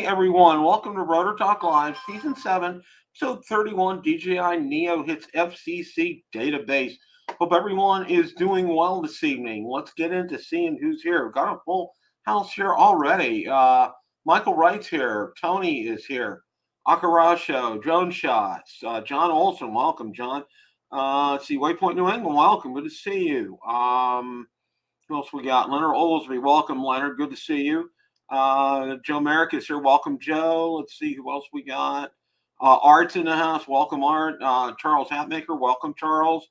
everyone. Welcome to Rotor Talk Live, Season 7, Episode 31. DJI Neo hits FCC database. Hope everyone is doing well this evening. Let's get into seeing who's here. We've got a full house here already. Michael Wright's here. Tony is here. Akarasho, Drone Shots. John Olson, welcome, John. Let's see, Waypoint New England, welcome. Good to see you. Who else we got? Leonard Olsby, welcome, Leonard. Good to see you. Joe Merrick is here. Welcome, Joe. Let's see who else we got. Art's in the house. Welcome, Art. Charles Hatmaker. Welcome, Charles.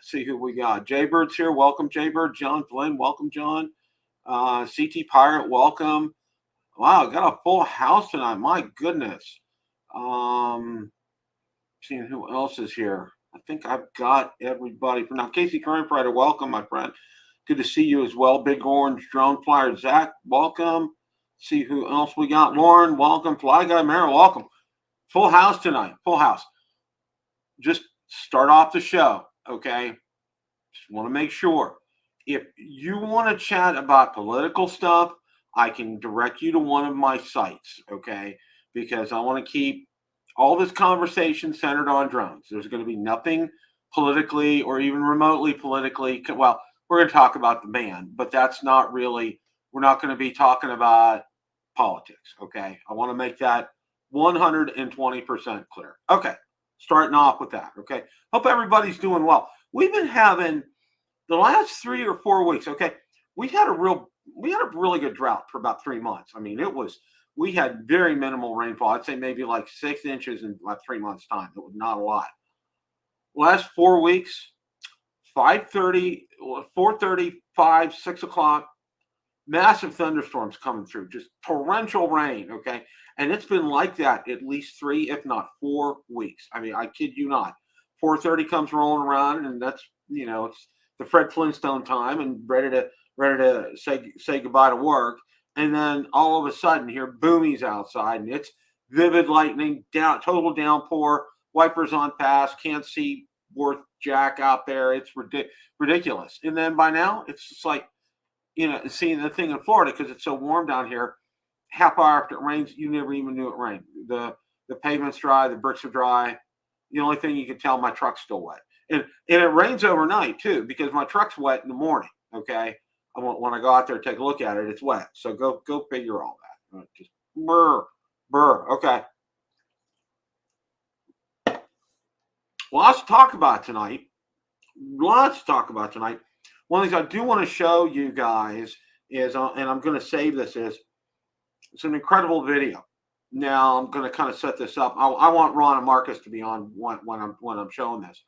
See who we got. Jaybird's here. Welcome, Jaybird. John Flynn. Welcome, John. CT Pirate. Welcome. Wow, got a full house tonight. My goodness. Seeing who else is here. I think I've got everybody for now. Casey Kernfrider. Welcome, my friend. Good to see you as well. Big Orange Drone Flyer. Zach. Welcome. See who else we got. Lauren, welcome. Fly Guy Merrill, welcome. Full house tonight. Full house. Just start off the show, okay? Just want to make sure. If you want to chat about political stuff, I can direct you to one of my sites, okay? Because I want to keep all this conversation centered on drones. There's going to be nothing politically or even remotely politically. Well, we're going to talk about the ban, but that's not really, we're not going to be talking about politics, okay? I want to make that 120% clear. Okay, starting off with that, okay? Hope everybody's doing well. We've been having the last 3 or 4 weeks, okay? We had a really good drought for about 3 months. I mean, we had very minimal rainfall. I'd say maybe like 6 inches in like 3 months' time. It was not a lot. Last 4 weeks, 5:30, 4:30, 5, 6 o'clock, massive thunderstorms coming through, just torrential rain, okay? And it's been like that at least 3, if not 4 weeks. I mean, I kid you not. 4:30 comes rolling around, and that's, you know, it's the Fred Flintstone time and ready to say goodbye to work. And then all of a sudden, here, boomies outside, and it's vivid lightning, total downpour, wipers on pass, can't see worth jack out there. It's ridiculous. And then by now, it's just like, you know, seeing the thing in Florida, because it's so warm down here, half hour after it rains, you never even knew it rained. The pavement's dry, the bricks are dry. The only thing you can tell, my truck's still wet. And it rains overnight, too, because my truck's wet in the morning, okay? When I go out there and take a look at it, it's wet. So go figure all that. Just burr. Okay. Lots to talk about tonight. One of the things I do want to show you guys is, and I'm going to save this, is it's an incredible video. Now I'm going to kind of set this up. I want Ron and Marcus to be on when I'm showing this.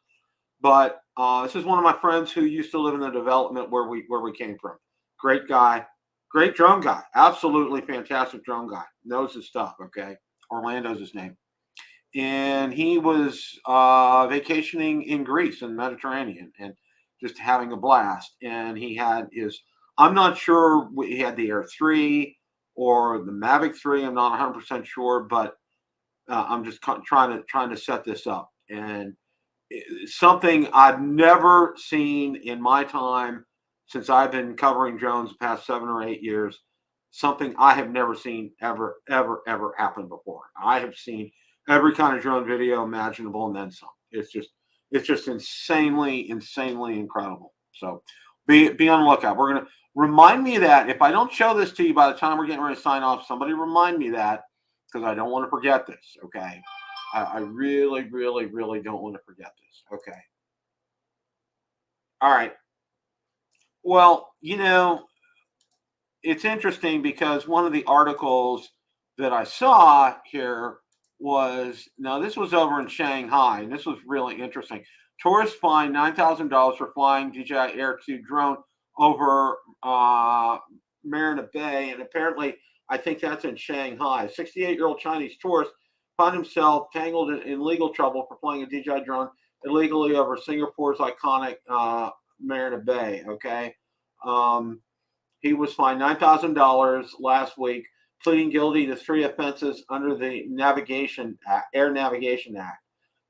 But this is one of my friends who used to live in the development where we came from. Great guy, great drone guy, absolutely fantastic drone guy. Knows his stuff. Okay, Orlando's his name. And he was vacationing in Greece in the Mediterranean and just having a blast. And he had I'm not sure he had the Air 3 or the Mavic 3. I'm not 100% sure, but I'm just trying to set this up. And something I've never seen in my time since I've been covering drones the past 7 or 8 years, something I have never seen ever happen before. I have seen every kind of drone video imaginable and then some. It's just insanely incredible. So be on the lookout. We're gonna remind me of that. If I don't show this to you by the time we're getting ready to sign off, somebody remind me that, because I don't want to forget this. Okay, I really don't want to forget this. Okay. All right. Well, you know, it's interesting because one of the articles that I saw here was, now this was over in Shanghai, and this was really interesting. Tourists fined $9,000 for flying DJI Air 2 drone over Marina Bay, and apparently, I think that's in Shanghai. A 68-year-old Chinese tourist found himself tangled in legal trouble for flying a DJI drone illegally over Singapore's iconic Marina Bay. Okay, he was fined $9,000 last week, pleading guilty to 3 offenses under the Air Navigation Act.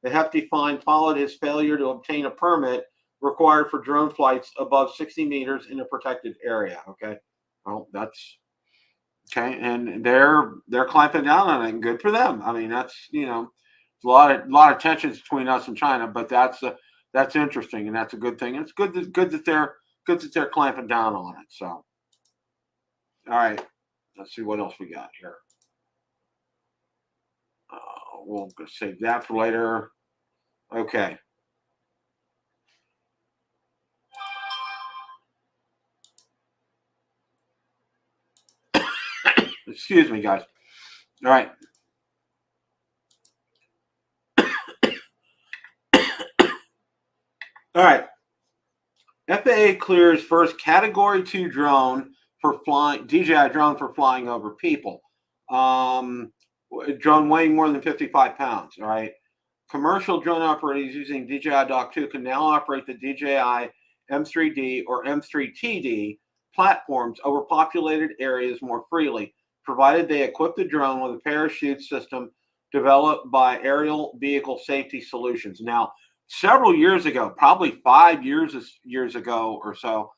The hefty fine followed his failure to obtain a permit required for drone flights above 60 meters in a protected area. Okay, well, that's Okay, and they're clamping down on it, and good for them. I mean, that's a lot of tensions between us and China, but that's interesting, and that's a good thing. And it's good that they're clamping down on it. So, all right, let's see what else we got here. We'll save that for later. Okay. Excuse me, guys. All right. All right. FAA clears first Category 2 drone for flying, DJI drone for flying over people. Drone weighing more than 55 pounds. All right. Commercial drone operators using DJI Dock 2 can now operate the DJI M3D or M3TD platforms over populated areas more freely, provided they equip the drone with a parachute system developed by Aerial Vehicle Safety Solutions. Now, several years ago, probably 5 years ago or so,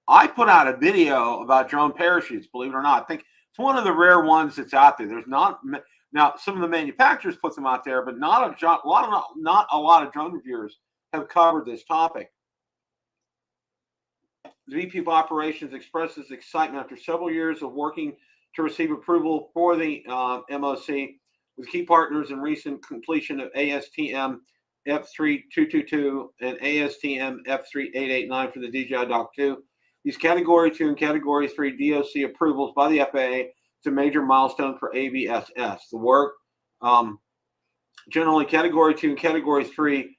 I put out a video about drone parachutes. Believe it or not, I think it's one of the rare ones that's out there. There's not now. Some of the manufacturers put them out there, but not a lot of drone reviewers have covered this topic. The VP of Operations expresses excitement after several years of working to receive approval for the MOC with key partners in recent completion of ASTM F3222 and ASTM F3889 for the DJI Dock 2. These Category 2 and Category 3 DOC approvals by the FAA is a major milestone for AVSS. The work, generally Category 2 and Category 3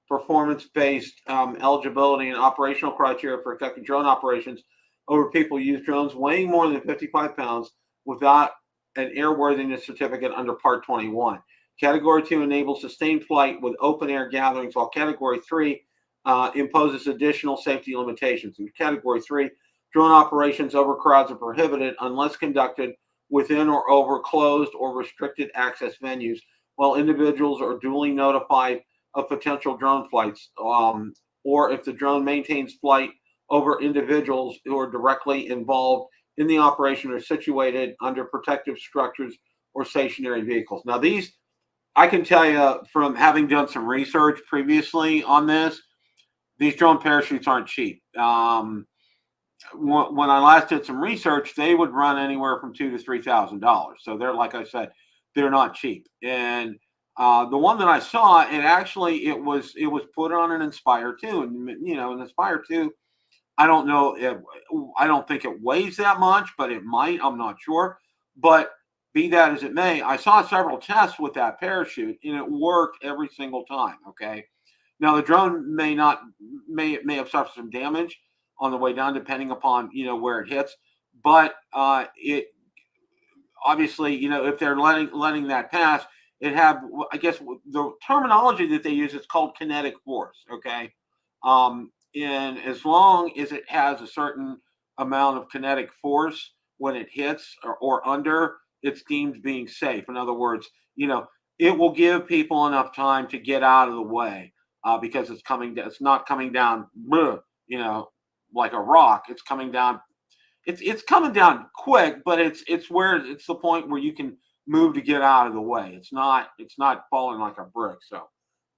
performance-based eligibility and operational criteria for conducting drone operations over people use drones weighing more than 55 pounds without an airworthiness certificate under Part 21. Category 2 enables sustained flight with open air gatherings, while Category 3 imposes additional safety limitations. In Category 3, drone operations over crowds are prohibited unless conducted within or over closed or restricted access venues, while individuals are duly notified of potential drone flights, or if the drone maintains flight over individuals who are directly involved in the operation or situated under protective structures or stationary vehicles. Now, these, I can tell you from having done some research previously on this, these drone parachutes aren't cheap. When I last did some research, they would run anywhere from $2,000 to $3,000. So they're, like I said, they're not cheap. And the one that I saw, it was put on an Inspire 2, and an Inspire 2. I don't know I don't think it weighs that much, but it might. I'm not sure. But be that as it may, I saw several tests with that parachute, and it worked every single time. Okay. Now the drone may have suffered some damage on the way down, depending upon where it hits. But it obviously, if they're letting that pass, I guess the terminology that they use is called kinetic force. Okay. And as long as it has a certain amount of kinetic force when it hits or under, it's deemed being safe. In other words, it will give people enough time to get out of the way because it's not coming down, like a rock. It's coming down. It's coming down quick, but it's the point where you can move to get out of the way. It's not falling like a brick. So,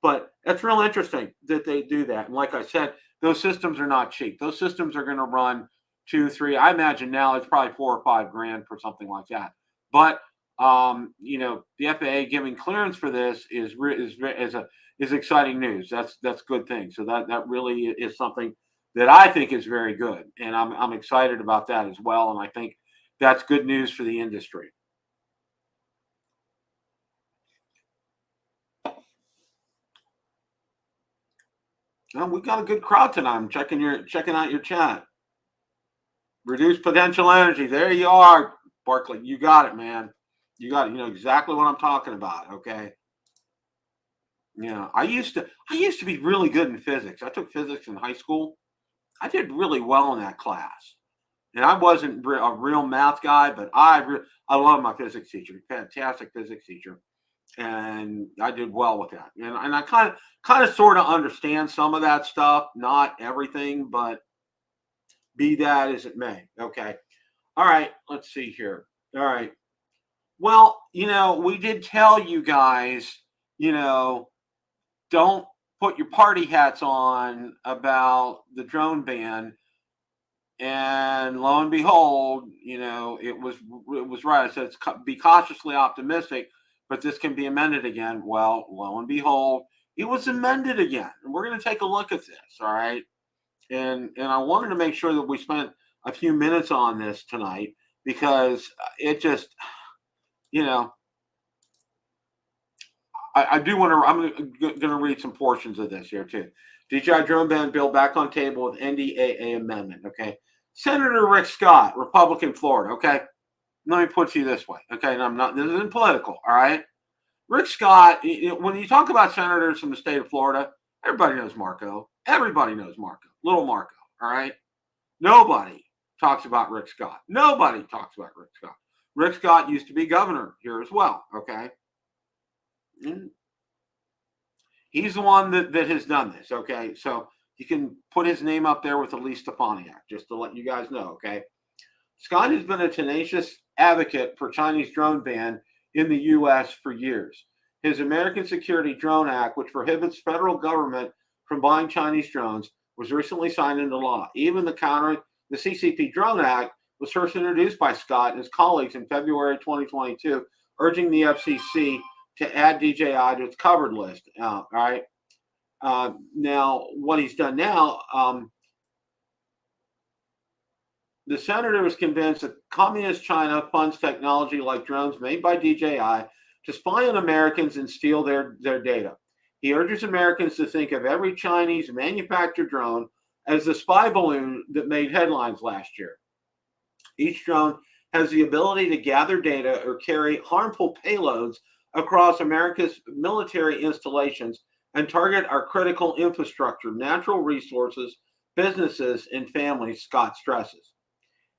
but that's real interesting that they do that. And like I said, those systems are not cheap. Those systems are going to run 2, 3. I imagine now it's probably $4 or $5 grand for something like that. But the FAA giving clearance for this is exciting news. That's good thing. So that really is something that I think is very good, and I'm excited about that as well. And I think that's good news for the industry. Well, we got a good crowd tonight. I'm checking out your chat. Reduce potential energy. There you are, Barkley. You got it, man. You got it. You know exactly what I'm talking about. Okay. I used to be really good in physics. I took physics in high school. I did really well in that class, and I wasn't a real math guy, but I love my physics teacher. Fantastic physics teacher. And I did well with that. And I kind of sort of understand some of that stuff, not everything, but be that as it may. Okay. All right, let's see here. All right. Well, we did tell you guys, don't put your party hats on about the drone ban. And lo and behold, it was right. I said be cautiously optimistic, but this can be amended again. Well, lo and behold, it was amended again, and we're going to take a look at this. All right, and I wanted to make sure that we spent a few minutes on this tonight because it just, I do want to. I'm going to read some portions of this here too. DJI Drone Ban bill back on table with NDAA Amendment. Okay. Senator Rick Scott, Republican, Florida. Okay. Let me put it to you this way. Okay. And I'm not, this isn't political. All right. Rick Scott, when you talk about senators from the state of Florida, everybody knows Marco. Everybody knows Marco. Little Marco. All right. Nobody talks about Rick Scott. Nobody talks about Rick Scott. Rick Scott used to be governor here as well. Okay. He's the one that has done this. Okay. So you can put his name up there with Elise Stefanik, just to let you guys know. Okay. Scott has been a tenacious advocate for Chinese drone ban in the U.S. for years. His American Security Drone Act, which prohibits federal government from buying Chinese drones, was recently signed into law. Even the CCP Drone Act was first introduced by Scott and his colleagues in February 2022, urging the FCC to add DJI to its covered list. All right. Now, what he's done now, the senator was convinced that communist China funds technology like drones made by DJI to spy on Americans and steal their data. He urges Americans to think of every Chinese manufactured drone as the spy balloon that made headlines last year. Each drone has the ability to gather data or carry harmful payloads across America's military installations and target our critical infrastructure, natural resources, businesses, and families, Scott stresses.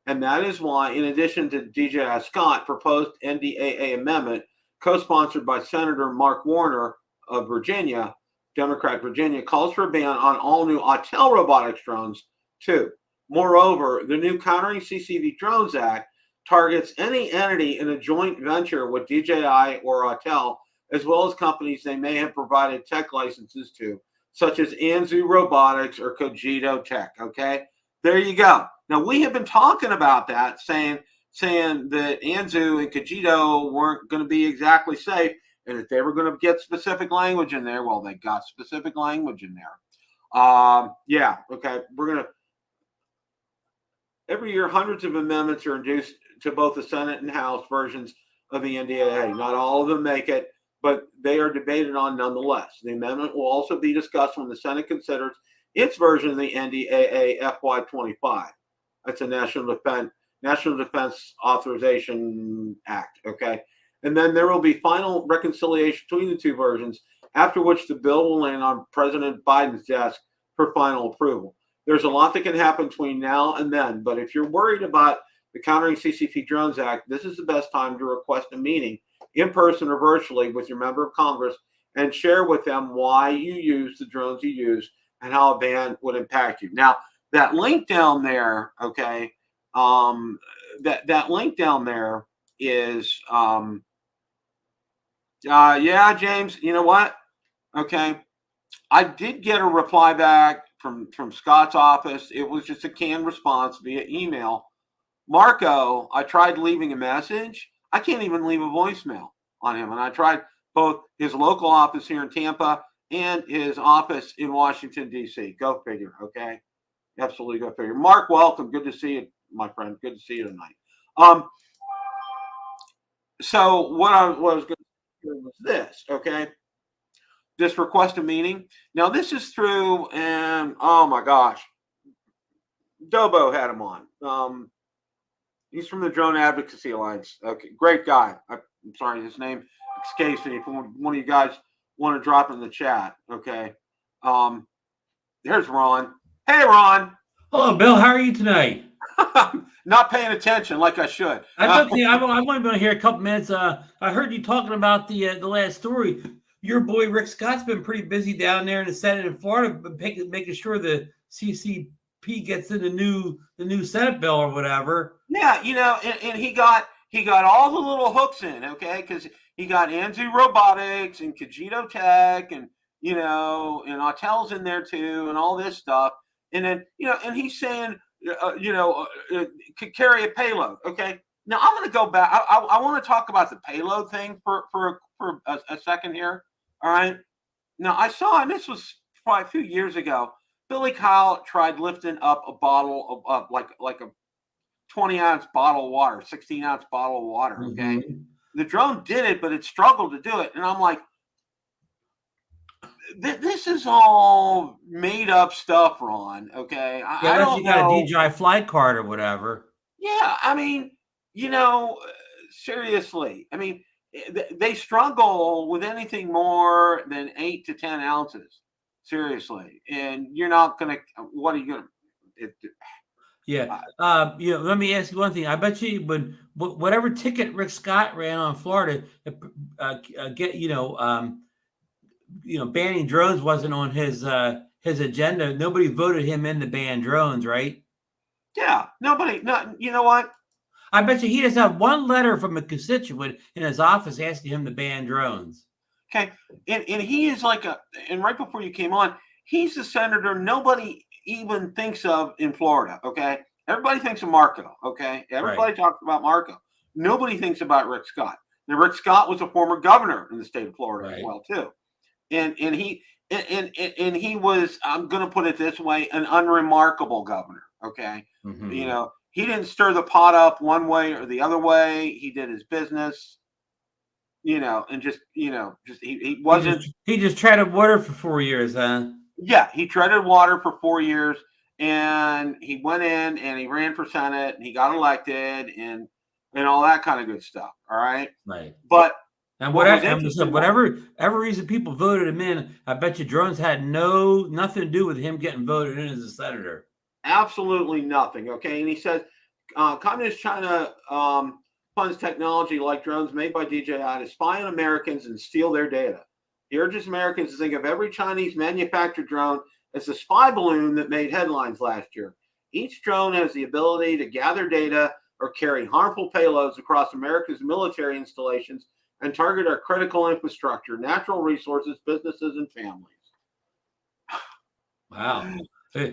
And that is why, in addition to DJI, Scott proposed NDAA amendment, co-sponsored by Senator Mark Warner of Virginia, Democrat Virginia, calls for a ban on all new Autel robotics drones too. Moreover, the new Countering CCV Drones Act targets any entity in a joint venture with DJI or Autel, as well as companies they may have provided tech licenses to, such as Anzu Robotics or Cogito Tech. Okay, there you go. Now, we have been talking about that, saying that Anzu and Cogito weren't going to be exactly safe, and if they were going to get specific language in there, well, they got specific language in there. Yeah, okay, we're going to. Every year, hundreds of amendments are introduced to both the Senate and House versions of the NDAA. Not all of them make it, but they are debated on nonetheless. The amendment will also be discussed when the Senate considers its version of the NDAA FY25. That's a National Defense Authorization Act, okay? And then there will be final reconciliation between the two versions, after which the bill will land on President Biden's desk for final approval. There's a lot that can happen between now and then, but if you're worried about the Countering CCP Drones Act, this is the best time to request a meeting in person or virtually with your member of Congress and share with them why you use the drones you use and how a ban would impact you. Now, that link down there, okay, that link down there is, yeah, James, you know what? Okay, I did get a reply back from Scott's office. It was just a canned response via email. Marco, I tried leaving a message. I can't even leave a voicemail on him. And I tried both his local office here in Tampa and his office in Washington, D.C. Go figure, okay? Absolutely go figure. Mark, welcome. Good to see you, my friend. Good to see you tonight. So what I was going to do was this, okay? This request a meeting. Now, this is through, and oh my gosh, Dobo had him on. He's from the Drone Advocacy Alliance. Okay, great guy. I'm sorry, his name escapes me. If one of you guys want to drop in the chat, okay. There's Ron. Hey, Ron. Hello, Bill. How are you tonight? Not paying attention like I should. That's okay. I'm only going to hear a couple minutes. I heard you talking about the last story. Your boy Rick Scott's been pretty busy down there in the Senate in Florida, making sure the CCP Pete gets in the new Senate bill or whatever. Yeah, and he got all the little hooks in, okay, because he got Anzu Robotics and Kajito Tech and and Autel's in there too, and all this stuff, and then and he's saying could carry a payload, okay. Now I'm going to go back. I want to talk about the payload thing for a second here. All right. Now I saw, and this was probably a few years ago, Billy Kyle tried lifting up a bottle of like a 20-ounce bottle of water, 16-ounce bottle of water. Okay. Mm-hmm. The drone did it, but it struggled to do it. And I'm like, this is all made up stuff, Ron. Okay. I don't know. You got a DJI flight card or whatever. Yeah. I mean, seriously, I mean, they struggle with anything more than 8 to 10 ounces. Seriously. And you're not going to, what are you going to, yeah. Let me ask you one thing. I bet you when whatever ticket Rick Scott ran on Florida, banning drones wasn't on his agenda. Nobody voted him in to ban drones, right? Yeah, nobody. No, you know what? I bet you he doesn't have one letter from a constituent in his office asking him to ban drones. Okay, and he is and right before you came on, he's the senator nobody even thinks of in Florida. Okay, everybody thinks of Marco. Okay, everybody talks about Marco. Nobody thinks about Rick Scott. Now, Rick Scott was a former governor in the state of Florida as well too, and he was, I'm going to put it this way, an unremarkable governor. Okay, he didn't stir the pot up one way or the other way. He did his business. And he wasn't. He just treaded water for 4 years, huh? Yeah, he treaded water for 4 years, and he went in and he ran for Senate and he got elected and all that kind of good stuff. All right, right. But whatever reason people voted him in, I bet you drones had nothing to do with him getting voted in as a senator. Absolutely nothing. Okay, and he says, Communist China funds technology like drones made by DJI to spy on Americans and steal their data. He urges Americans to think of every Chinese manufactured drone as a spy balloon that made headlines last year. Each drone has the ability to gather data or carry harmful payloads across America's military installations and target our critical infrastructure, natural resources, businesses, and families. Wow.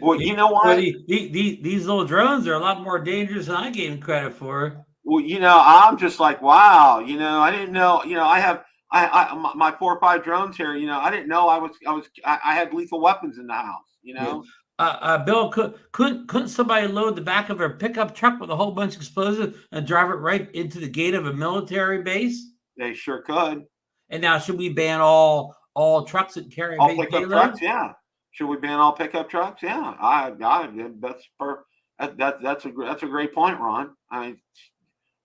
Well, you know what? These little drones are a lot more dangerous than I gave them credit for. Well, I'm just like, wow. I didn't know. I have my 4 or 5 drones here. I didn't know I had lethal weapons in the house. Bill, couldn't somebody load the back of a pickup truck with a whole bunch of explosives and drive it right into the gate of a military base? They sure could. And now, should we ban all trucks that carry all pickup trucks? Yeah. Should we ban all pickup trucks? Yeah, that's a great point, Ron.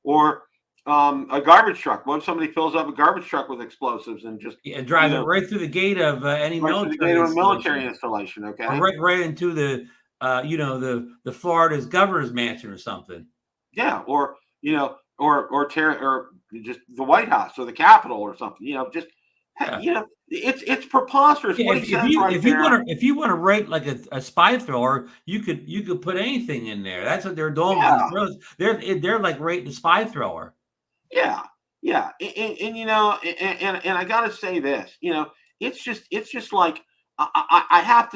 Or a garbage truck. What if somebody fills up a garbage truck with explosives and just drives it right through the gate of any military installation? Okay, or right into the the Florida's governor's mansion or something. Yeah, or just the White House or the Capitol or something. It's preposterous. Yeah, if you want to write like a spy thriller, you could put anything in there. That's what they're doing with these. They're like writing a spy thriller. Yeah, and I gotta say this. It's just like I have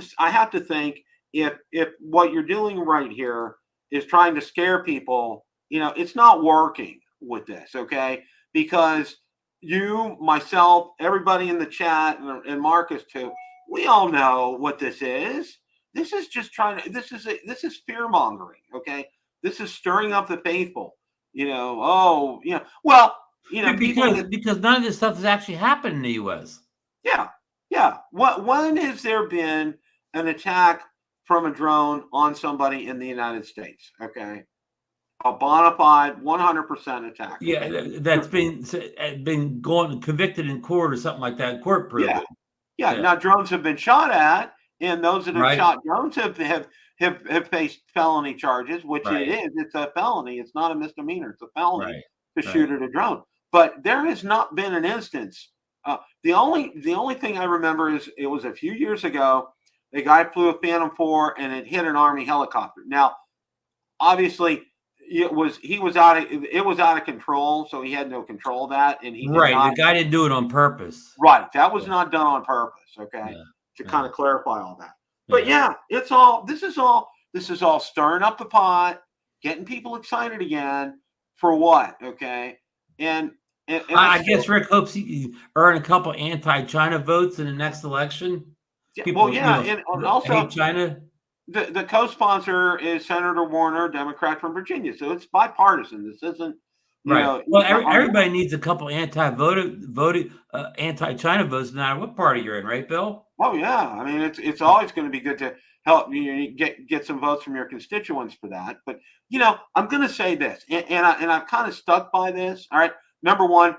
to think if what you're doing right here is trying to scare people, it's not working with this. Okay, because you, myself, everybody in the chat, and Marcus too, we all know what this is. This is just this is fear mongering. Okay, this is stirring up the faithful. Well, because none of this stuff has actually happened in the U.S. Yeah. When has there been an attack from a drone on somebody in the United States? Okay. A bona fide 100% attack. Yeah, okay? That's been convicted in court or something like that. Court proven. Yeah. Now drones have been shot at, and those that have shot drones have faced felony charges, which it is. It's a felony. It's not a misdemeanor. It's a felony to shoot at a drone. But there has not been an instance. The only thing I remember is it was a few years ago the guy flew a Phantom 4 and it hit an Army helicopter. Now, obviously, it was out of control, so he had no control of that, and he the guy didn't do it on purpose. Right, that was not done on purpose. Okay, to kind of clarify all that. But this is all stirring up the pot, getting people excited again for what? Okay, and I guess Rick hopes he can earn a couple anti-China votes in the next election. People, and also hate China. The co-sponsor is Senator Warner, Democrat from Virginia, so it's bipartisan. This isn't right. Well, everybody needs a couple anti-China votes, no matter what party you're in, right, Bill? Oh yeah, I mean it's always going to be good to help you get some votes from your constituents for that. But I'm going to say this, and I'm kind of stuck by this. All right, number one,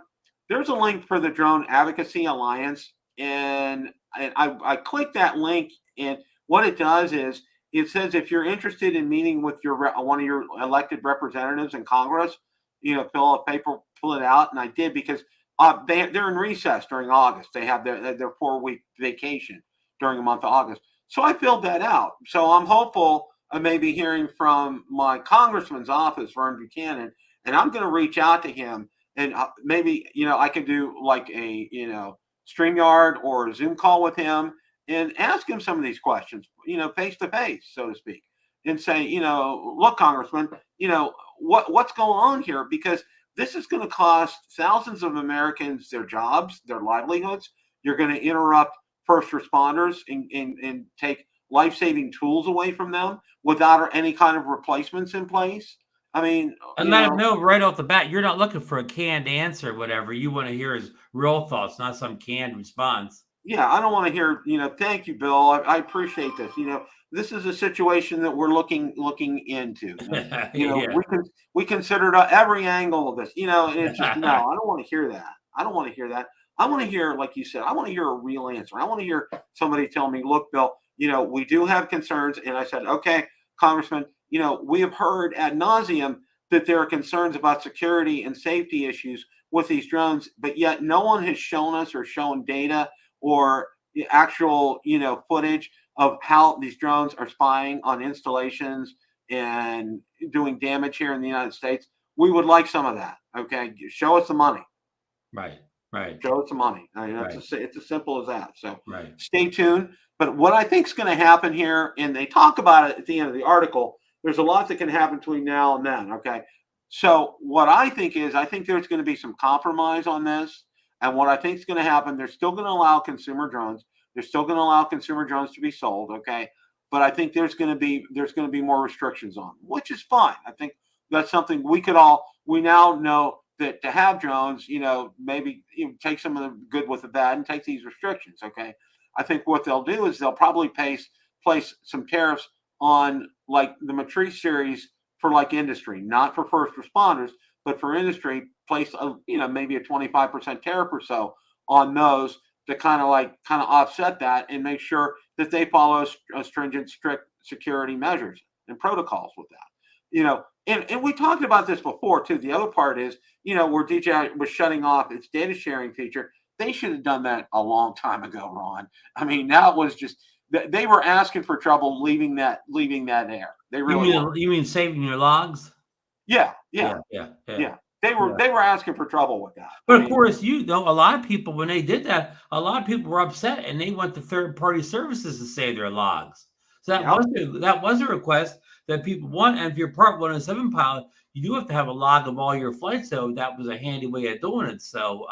there's a link for the Drone Advocacy Alliance, and I clicked that link, and what it does is it says if you're interested in meeting with one of your elected representatives in Congress, fill it out, and I did because they're in recess during August. They have their 4-week vacation during the month of August. So I filled that out. So I'm hopeful of maybe hearing from my congressman's office, Vern Buchanan, and I'm going to reach out to him, and maybe I could do like a StreamYard or a Zoom call with him and ask him some of these questions, face to face, so to speak, and say, look, Congressman, what's going on here? Because this is going to cost thousands of Americans their jobs, their livelihoods. You're going to interrupt first responders and take life-saving tools away from them without any kind of replacements in place. I mean, and let him know right off the bat, you're not looking for a canned answer or whatever. You want to hear his real thoughts, not some canned response. Yeah, I don't want to hear, thank you, Bill. I appreciate this. This is a situation that we're looking into. We considered every angle of this, and it's just, no, I don't want to hear that. I don't want to hear that. I want to hear, like you said, I want to hear a real answer. I want to hear somebody tell me, look, Bill, we do have concerns. And I said, okay, Congressman, we have heard ad nauseum that there are concerns about security and safety issues with these drones, but yet no one has shown us or shown data or the actual, footage of how these drones are spying on installations and doing damage here in the United States. We would like some of that. Okay, show us the money. Right. Show us the money. I mean, it's as simple as that. So stay tuned. But what I think is going to happen here, and they talk about it at the end of the article, there's a lot that can happen between now and then. Okay, so what I think is, I think there's going to be some compromise on this. And what I think is going to happen, they're still going to allow consumer drones. They're still going to allow consumer drones to be sold, okay? But I think there's going to be more restrictions on them, which is fine. I think that's something we now know that to have drones, maybe take some of the good with the bad and take these restrictions, okay? I think what they'll do is they'll probably place some tariffs on like the Matrice series for like industry, not for first responders, but for industry, place maybe a 25% tariff or so on those to kind of offset that and make sure that they follow stringent, strict security measures and protocols with that. And we talked about this before too. The other part is, where DJI was shutting off its data sharing feature, they should have done that a long time ago, Ron. I mean, now it was just they were asking for trouble leaving that air. They really you mean saving your logs? Yeah. They were asking for trouble with that. But of course, a lot of people, when they did that, a lot of people were upset and they went to third-party services to save their logs. So that was a request that people want. And if you're Part 107 pilot, you do have to have a log of all your flights. So that was a handy way of doing it. So,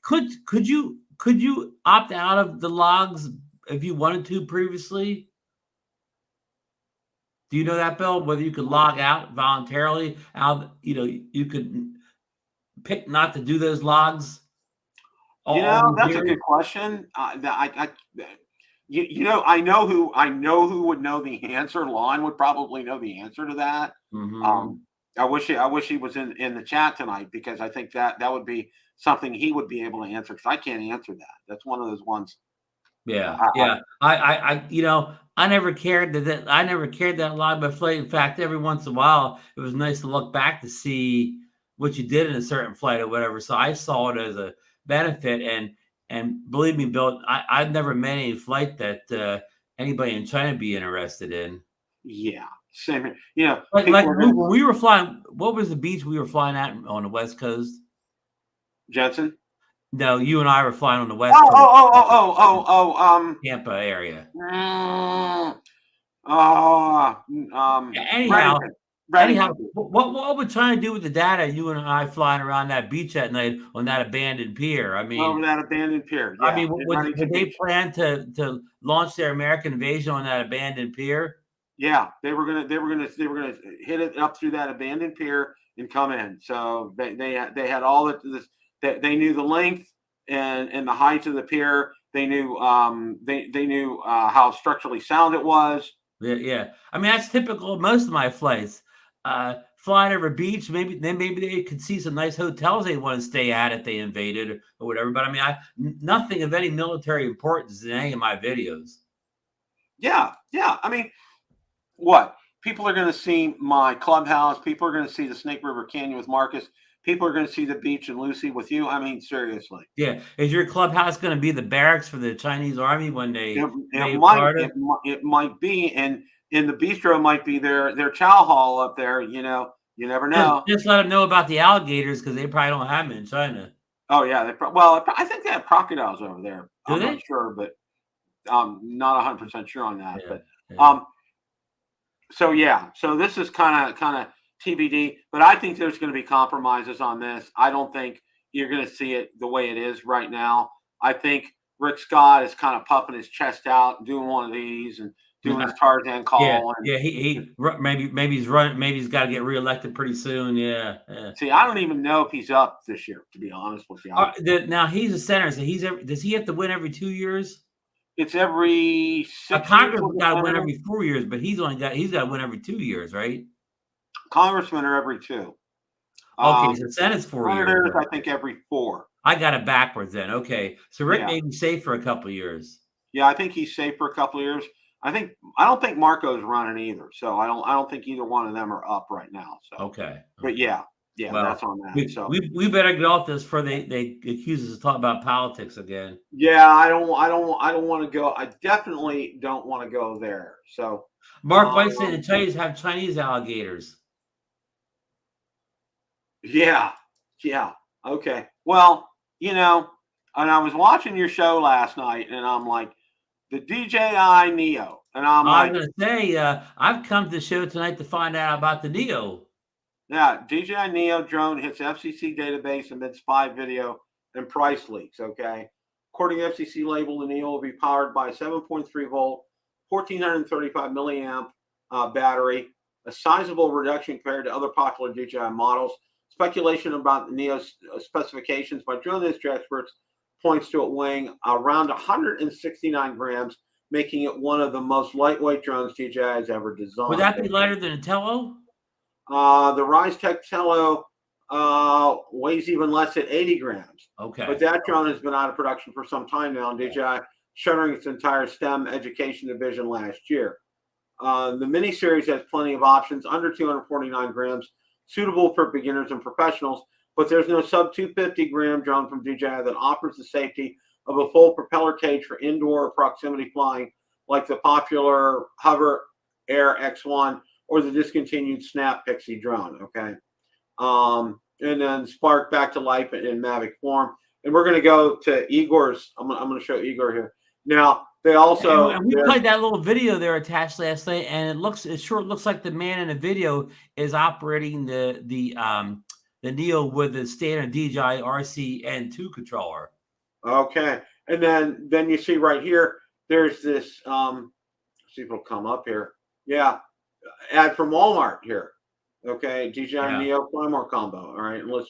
could you opt out of the logs if you wanted to previously? Do you know that, Bill? Whether you could log out voluntarily, you could pick not to do those logs. That's a good question. I know who would know the answer. Lon would probably know the answer to that. Mm-hmm. I wish he was in the chat tonight, because I think that would be something he would be able to answer, because I can't answer that. That's one of those ones. Yeah. I never cared that log by flight. In fact, every once in a while, it was nice to look back to see what you did in a certain flight or whatever. So I saw it as a benefit. And And believe me, Bill, I've never made any flight that anybody in China be interested in. Yeah, same here. You know, like when we were flying, what was the beach we were flying at on the West Coast? Jensen? No, you and I were flying on the West Coast. Tampa area. Anyhow, what we're trying to do with the data, you and I flying around that beach at night on that abandoned pier? I mean, over that abandoned pier. Yeah. I mean, would they plan to launch their American invasion on that abandoned pier? Yeah, they were gonna hit it up through that abandoned pier and come in. So they had all this. They knew the length and the height of the pier. They knew they knew how structurally sound it was. Yeah. I mean, that's typical of most of my flights. Flying over a beach, maybe they could see some nice hotels they want to stay at if they invaded or whatever. But I mean, nothing of any military importance in any of my videos. Yeah. I mean, what? People are going to see my clubhouse. People are going to see the Snake River Canyon with Marcus. People are going to see the beach and Lucy with you. I mean, seriously. Yeah. Is your clubhouse going to be the barracks for the Chinese army when they it might be, and the bistro might be their chow hall up there. You know, you never know. Just let them know about the alligators because they probably don't have them in China. Oh yeah, I think they have crocodiles over there. I'm not sure, but I'm not 100% sure on that. Yeah, but so this is kind of TBD, but I think there's going to be compromises on this. I don't think you're going to see it the way it is right now. I think Rick Scott is kind of puffing his chest out, doing one of these and doing his Tarzan call. He maybe he's running. Maybe he's got to get reelected pretty soon. Yeah. See, I don't even know if he's up this year, to be honest with you. Now he's a senator. So does he have to win every 2 years? It's every 6 years. Congress got to win every 4 years, but he's got to win every 2 years, right? Congressmen are every 2. Okay, so Senate's 4 years. I think every 4. I got it backwards then. Okay, so Rick may be safe for a couple of years. Yeah, I think he's safe for a couple of years. I don't think Marco's running either, so I don't think either one of them are up right now. So okay, but yeah, well, that's on that. We better get off this before they accuse us of talking about politics again. Yeah, I don't want to go. I definitely don't want to go there. So Mark White said the Chinese have Chinese alligators. Yeah. Okay. Well, and I was watching your show last night, and I'm like, the DJI Neo, and I'm going to say, I've come to the show tonight to find out about the Neo. Yeah, DJI Neo drone hits FCC database amid spy video and price leaks. Okay, according to FCC label, the Neo will be powered by a 7.3 volt, 1435 milliamp battery, a sizable reduction compared to other popular DJI models. Speculation about the Neo's specifications by drone industry experts points to it weighing around 169 grams, making it one of the most lightweight drones DJI has ever designed. Would that be lighter than a Tello? The RiseTech Tello weighs even less at 80 grams. Okay. But that drone has been out of production for some time now, and DJI shuttering its entire STEM education division last year. The Mini series has plenty of options under 249 grams, suitable for beginners and professionals, but there's no sub 250 gram drone from DJI that offers the safety of a full propeller cage for indoor or proximity flying, like the popular Hover Air X1 or the discontinued Snap Pixie drone. Okay, and then spark back to life in Mavic form. And we're going to go to Igor's. I'm going to show Igor here now. They also and we played that little video there attached last night, and it sure looks like the man in the video is operating the Neo with the standard DJI RC N2 controller. Okay, and then you see right here, there's this. See if it'll come up here. Yeah, ad from Walmart here. Okay, DJI Neo Flymore combo. All right, and let's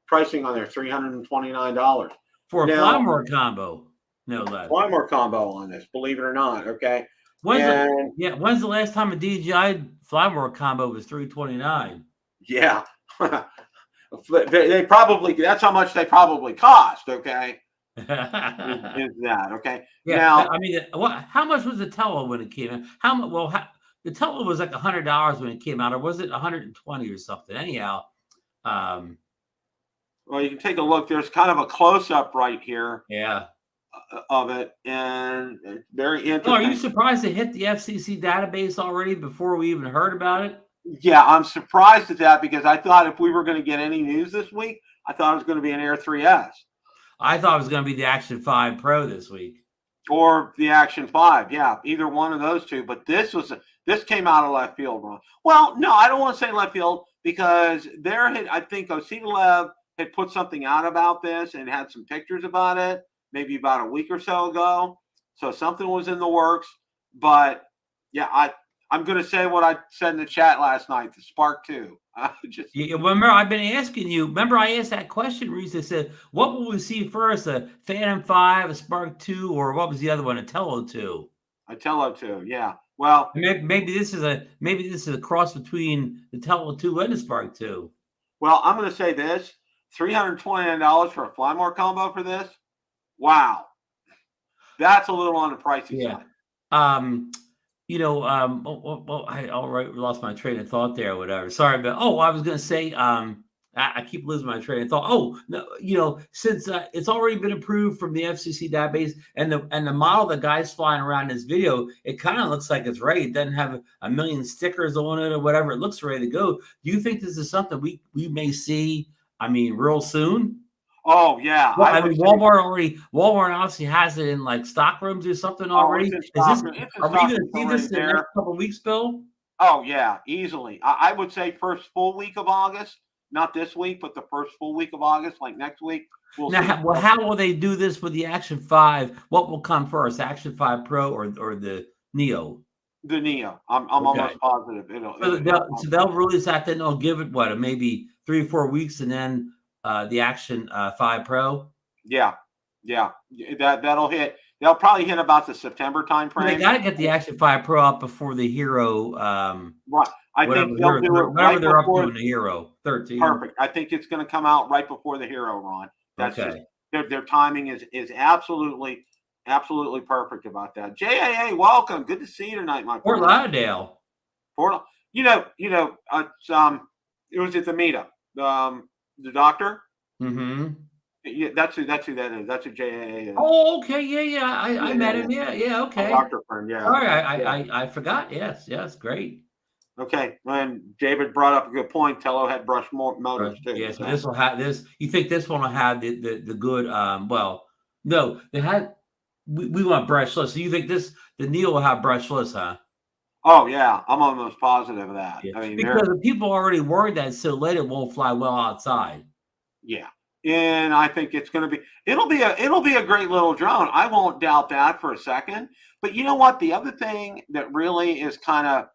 pricing on there $329 for a Flymore combo. No less. Flymore combo on this, believe it or not. Okay. When's the last time a DJI Flymore combo was $329? Yeah. they probably, that's how much they probably cost. Okay. Is that okay? Yeah. Now, I mean, how much was the Tello when it came out? The Tello was like $100 when it came out, or was it 120 or something? Anyhow. Well, you can take a look. There's kind of a close up right here. Yeah. of it, and it's very interesting. Well, are you surprised it hit the FCC database already before we even heard about it? Yeah, I'm surprised at that because I thought if we were going to get any news this week, I thought it was going to be an Air 3S. I thought it was going to be the Action 5 Pro this week. Or the Action 5, yeah, either one of those two. But this came out of left field, Ron. Well, no, I don't want to say left field because I think Osita had put something out about this and had some pictures about it, maybe about a week or so ago. So something was in the works. But yeah, I'm going to say what I said in the chat last night, the Spark 2. Remember, I've been asking you. Remember, I asked that question, Reese. I said, what will we see first, a Phantom 5, a Spark 2, or what was the other one, a Tello 2? A Tello 2, yeah. Well, maybe this is a cross between the Tello 2 and the Spark 2. Well, I'm going to say this: $329 for a Flymore combo for this. Wow, that's a little on the pricey side. I lost my train of thought there or whatever. Sorry, but I was going to say, I keep losing my train of thought. Oh, no, since it's already been approved from the FCC database and the model the guy's flying around in this video, it kind of looks like it's ready. It doesn't have a million stickers on it or whatever. It looks ready to go. Do you think this is something we may see, real soon? Oh yeah, well, Walmart obviously has it in like stock rooms or something already. Are we going to see this in the next couple of weeks, Bill? Oh yeah, easily. I would say first full week of August, not this week, but the first full week of August, like next week. How will they do this with the Action 5? What will come first, Action 5 Pro or the Neo? The Neo. I'm almost positive. So they'll release that, then they'll give it maybe 3 or 4 weeks, and then the Action 5 Pro. Yeah. That'll hit. They'll probably hit about the September timeframe. They got to get the Action 5 Pro up before the Hero. Right. I think they'll do it whatever they're up to in the Hero 13. Perfect. I think it's going to come out right before the Hero, Ron. That's just their timing is absolutely perfect about that. JAA, welcome. Good to see you tonight, my friend. Fort Lauderdale. It was at the meetup. The doctor. Mm-hmm. Yeah, that's who that is. That's who JAA is. Oh, okay. Yeah. I met him. Yeah. Okay. Doctor friend. Yeah. Sorry, I forgot. Yes. Great. Okay. When David brought up a good point, Tello had brushed motors too. Yeah. So this will have this. You think this one will have the good? Well, no, they had. We want brushless. So you think the Neo will have brushless, huh? Oh yeah, I'm almost positive of that. Yeah. Because the people are already worried that so late it won't fly well outside. Yeah. And I think it'll be a great little drone. I won't doubt that for a second. But you know what? The other thing that really is kind of,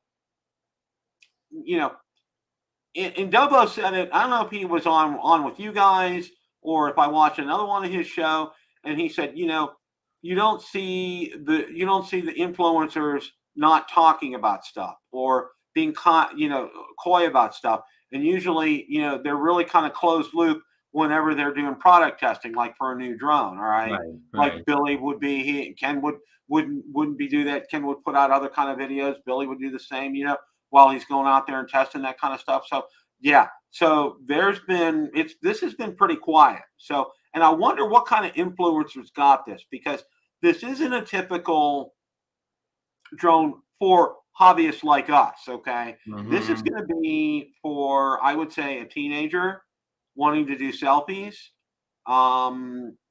and Dobo said it. I don't know if he was on with you guys or if I watched another one of his show, and he said, you don't see the influencers not talking about stuff or being coy about stuff. And usually, they're really kind of closed loop whenever they're doing product testing, like for a new drone. All right. Like Billy would be, Ken wouldn't do that. Ken would put out other kind of videos. Billy would do the same, while he's going out there and testing that kind of stuff. So yeah. So this has been pretty quiet. So, and I wonder what kind of influencers got this, because this isn't a typical drone for hobbyists like us. Okay. Mm-hmm. This is going to be for, I would say, a teenager wanting to do selfies,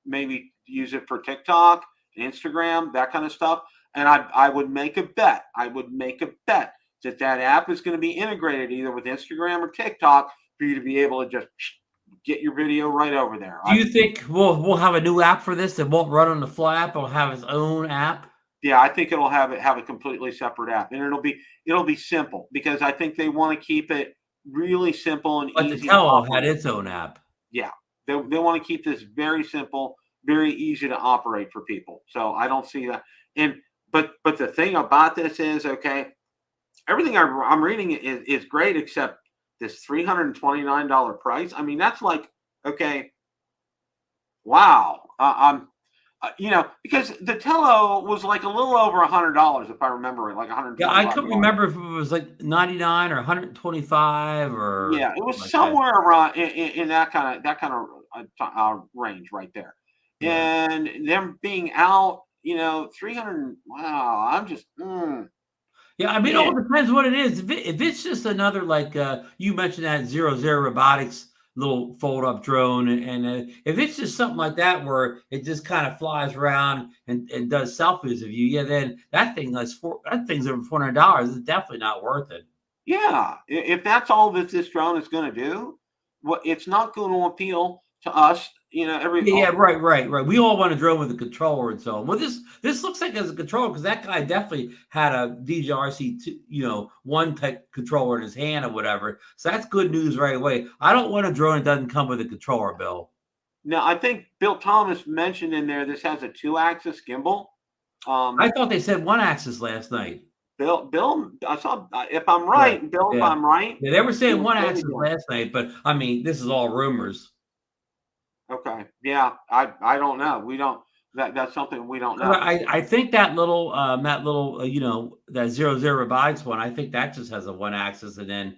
maybe use it for TikTok, Instagram, that kind of stuff. And I would make a bet. That app is going to be integrated either with Instagram or TikTok for you to be able to just get your video right over there. Do you think we'll have a new app for this that won't run on the Fly app? It'll have its own app? Yeah, I think it'll have a completely separate app, and it'll be simple, because I think they want to keep it really simple and easy. But the Tello had its own app. Yeah, they want to keep this very simple, very easy to operate for people. So I don't see that. But the thing about this is, okay, everything I'm reading is great, except this $329 price. I mean, that's like, okay, wow. Because the Tello was like a little over $100, if I remember it, like $100. Yeah, I couldn't remember if it was like 99 or 125 or. Yeah, it was like somewhere around in that kind of range right there. and them being out, 300. Wow, I'm just. Yeah, I mean, it all depends what it is. If it's just another, like you mentioned that 00 Robotics little fold-up drone, and if it's just something like that where it just kind of flies around and does selfies of you, yeah, then that thing's over $400. It's definitely not worth it. Yeah, if that's all that this drone is going to do, it's not going to appeal to us. Right. We all want a drone with a controller and so on. Well, this looks like it's a controller because that guy definitely had a DJI RC2, one type controller in his hand or whatever. So that's good news right away. I don't want a drone that doesn't come with a controller, Bill. Now, I think Bill Thomas mentioned in there this has a 2-axis gimbal. I thought they said 1-axis last night. Bill, I saw. If I'm right, yeah, Bill, if I'm right, they were saying 1-axis last night, but I mean, this is all rumors. Okay. Yeah. I don't know. We don't. That's something we don't know. I think that little that 00 Robotics one. I think that just has a 1-axis and then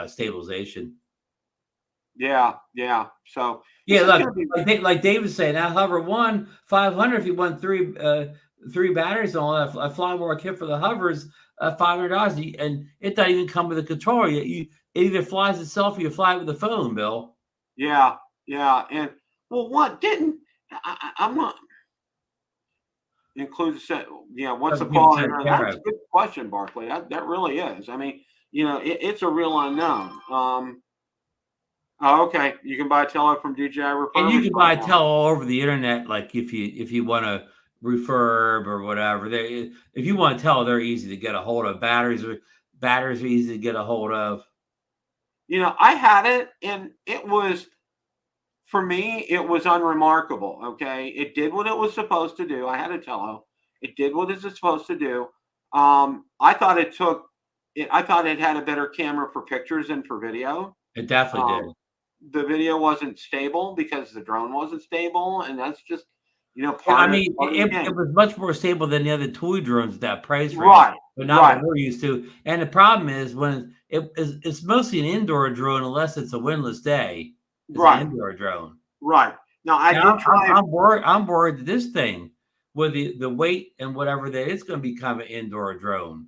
stabilization. Yeah. So yeah, look, like Dave was saying, that Hover 1 500. If you want three batteries and all that, a fly more kit for the hovers, $500, and it doesn't even come with a controller. It either flies itself or you fly it with a phone, Bill. Yeah, and what didn't I'm not include set? Yeah, what's the quality? That's a good question, Barkley. That really is. I mean, it's a real unknown. Okay, you can buy a tele from DJI, and you can buy a tele all over the internet. Like if you want to refurb or whatever, if you want to tele, they're easy to get a hold of. Batteries are easy to get a hold of. I had it, and it was, for me, it was unremarkable. Okay, it did what it was supposed to do. I had a tele. It did what it was supposed to do. I thought it had a better camera for pictures than for video. It definitely did. The video wasn't stable because the drone wasn't stable, and that's just, it was much more stable than the other toy drones at that price range, right? But not what we're used to. And the problem is when it's mostly an indoor drone unless it's a windless day. It's an indoor drone. Right. Now I'm worried that this thing with the weight and whatever that it's going to be kind of an indoor drone.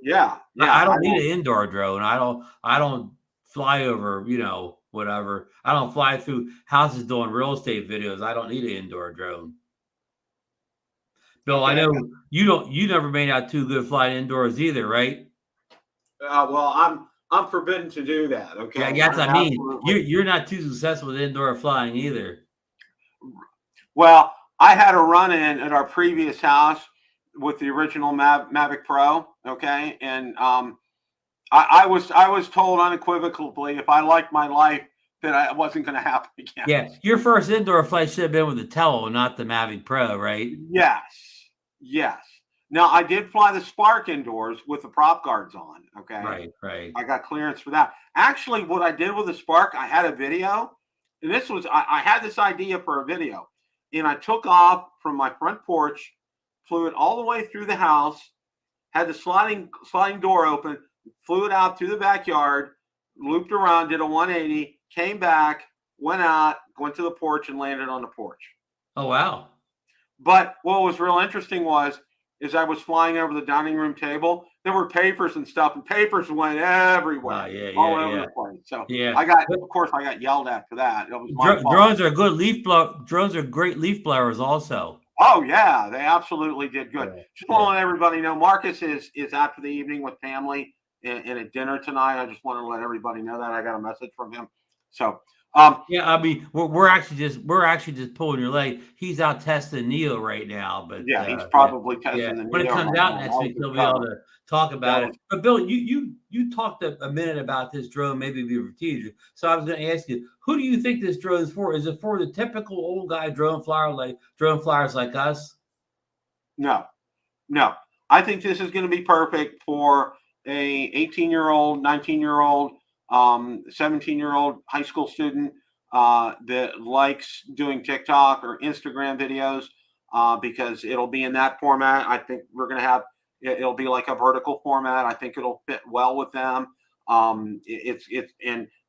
Yeah. I don't need an indoor drone. I don't fly over, whatever. I don't fly through houses doing real estate videos. I don't need an indoor drone. Bill, I know you never made out too good flying indoors either, right? Well, I'm forbidden to do that. Okay. Yeah, I mean, you're not too successful with indoor flying either. Well, I had a run-in at our previous house with the original Mavic Pro. Okay, and I was told unequivocally if I liked my life that it wasn't going to happen again. Yeah, your first indoor flight should have been with the Tele, not the Mavic Pro, right? Yes. Now, I did fly the Spark indoors with the prop guards on, okay? Right. I got clearance for that. Actually, what I did with the Spark, I had a video, and this was, I had this idea for a video, and I took off from my front porch, flew it all the way through the house, had the sliding door open, flew it out through the backyard, looped around, did a 180, came back, went out, went to the porch, and landed on the porch. Oh, wow. But what was real interesting is I was flying over the dining room table. There were papers and stuff, and papers went everywhere, all over the place. So I got yelled at for that. It was my fault. Drones are good leaf blow. Drones are great leaf blowers, also. Oh yeah, they absolutely did good. Just want to let everybody know, Marcus is out for the evening with family and at dinner tonight. I just want to let everybody know that I got a message from him. So. I mean, we're actually just pulling your leg. He's out testing Neo right now, but he's probably testing the Neo. When it comes out next week, he'll be able to talk about it. But Bill, you talked a minute about this drone, maybe be for teaser. So I was going to ask you, who do you think this drone is for? Is it for the typical old guy drone flyers like us? No. I think this is going to be perfect for a 18-year-old, 19-year-old. 17-year-old high school student that likes doing TikTok or Instagram videos because it'll be in that format. I think we're going to have it'll be like a vertical format. I think it'll fit well with them. And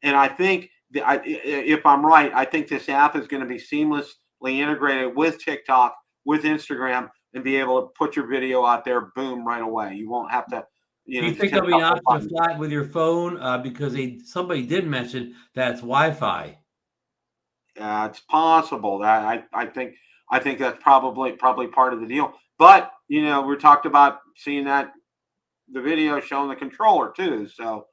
I think if I'm right, I think this app is going to be seamlessly integrated with TikTok, with Instagram, and be able to put your video out there, boom, right away. You won't have to, Do you think there'll be an option to fly it with your phone? Because somebody did mention that it's Wi-Fi. It's possible that I think that's probably part of the deal. But we talked about seeing the video showing the controller too. So,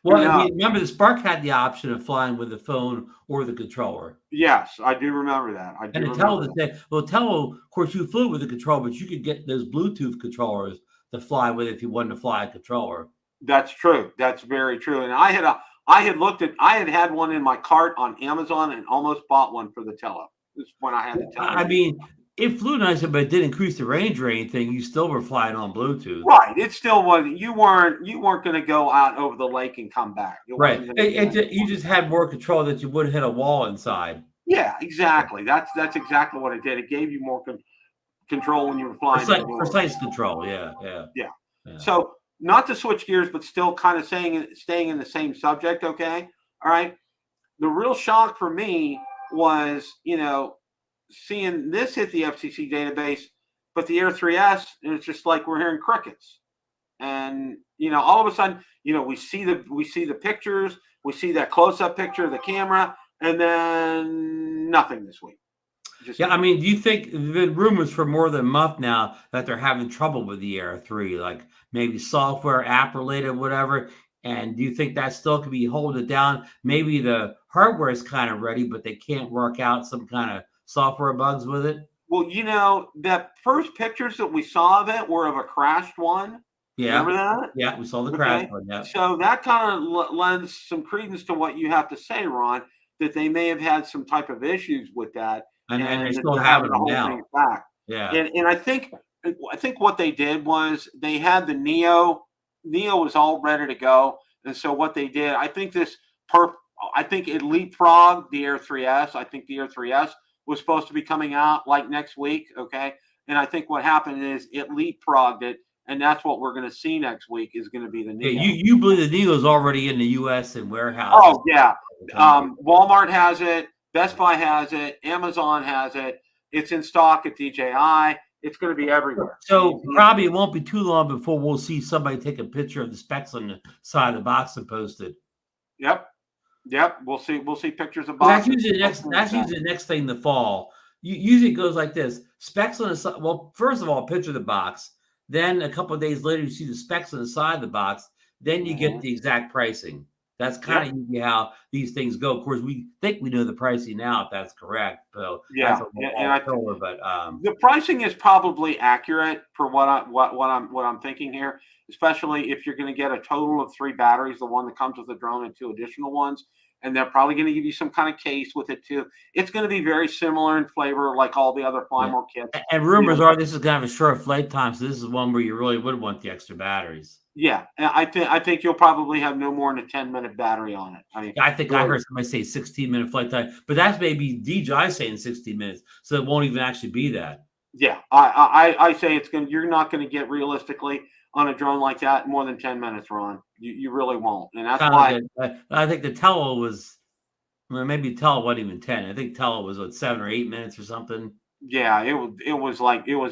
well, I mean, remember the Spark had the option of flying with the phone or the controller. Yes, I do remember that. And the Tello, of course, you flew with the controller, but you could get those Bluetooth controllers to fly with if you wanted to fly a controller. That's true. That's very true. And I had one in my cart on Amazon and almost bought one for the Tello. This is when I had the Tello. I mean, it flew nicer, but it didn't increase the range or anything. You still were flying on Bluetooth. Right. It still wasn't. You weren't going to go out over the lake and come back. Right. You just had more control that you wouldn't hit a wall inside. Yeah, exactly. That's exactly what it did. It gave you more control when you were flying. Precise control. Yeah. So, not to switch gears, but still kind of staying in the same subject. Okay. All right. The real shock for me was, seeing this hit the FCC database, but the Air 3S, and it's just like we're hearing crickets. And all of a sudden, we see the pictures, we see that close-up picture of the camera, and then nothing this week. I mean, do you think there's been rumors for more than a month now that they're having trouble with the Air 3, like maybe software, app related, whatever? And do you think that still could be holding it down? Maybe the hardware is kind of ready, but they can't work out some kind of software bugs with it? Well, that first pictures that we saw of it were of a crashed one. Yeah. Remember that? Yeah, we saw the crashed one. Yeah. So that kind of lends some credence to what you have to say, Ron, that they may have had some type of issues with that. And they're still having them now. Back. Yeah. And I think what they did was they had the Neo. Neo was all ready to go. And so what they did, I think it leapfrogged the Air 3S. I think the Air 3S was supposed to be coming out like next week. Okay. And I think what happened is it leapfrogged it. And that's what we're going to see next week is going to be the Neo. Yeah, you believe the Neo is already in the U.S. and warehouses. Oh, yeah. Walmart has it. Best Buy has it. Amazon has it. It's in stock at DJI. It's going to be everywhere. So probably it won't be too long before we'll see somebody take a picture of the specs on the side of the box and post it. Yep. We'll see pictures of boxes. That's usually the next thing in the fall. Usually it goes like this: specs on the side. Well, first of all, picture the box. Then a couple of days later, you see the specs on the side of the box. Then you get the exact pricing. That's kind of usually how these things go. Of course, we think we know the pricing now, if that's correct. So the pricing is probably accurate for what I'm thinking here, especially if you're going to get a total of 3 batteries, the one that comes with the drone and 2 additional ones, and they're probably going to give you some kind of case with it too. It's going to be very similar in flavor, like all the other Fly More kits. And rumors are this is kind of a short flight time, so this is one where you really would want the extra batteries. Yeah, I think you'll probably have no more than a 10-minute battery on it. I think I heard somebody say 16-minute flight time, but that's maybe DJI saying 16 minutes, so it won't even actually be that. Yeah, I say you're not going to get realistically on a drone like that more than 10 minutes, Ron. You really won't, and that's why I think the Tello was, maybe Tello wasn't even 10. I think Tello was 7 or 8 minutes or something. Yeah, it was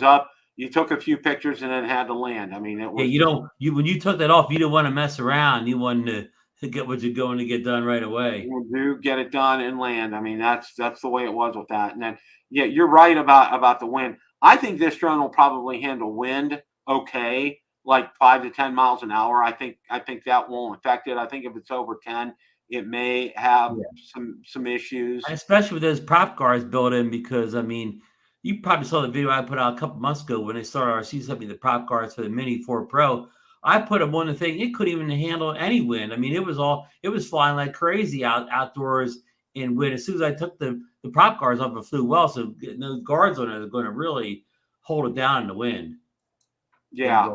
up. You took a few pictures and then had to land. I mean, it was. Yeah, when you took that off, you didn't want to mess around. You wanted to get what you're going to get done right away. You do get it done and land. I mean, that's the way it was with that. And then, yeah, you're right about the wind. I think this drone will probably handle wind okay, like 5 to 10 miles an hour. I think that won't affect it. I think if it's over 10, it may have some issues, and especially with those prop guards built in, because I mean. You probably saw the video I put out a couple months ago when they started RC sent me the prop guards for the Mini 4 Pro. I put them on the thing. It couldn't even handle any wind. I mean, it was flying like crazy outdoors in wind. As soon as I took the prop guards off, it flew well. So getting those guards on it are going to really hold it down in the wind. Yeah.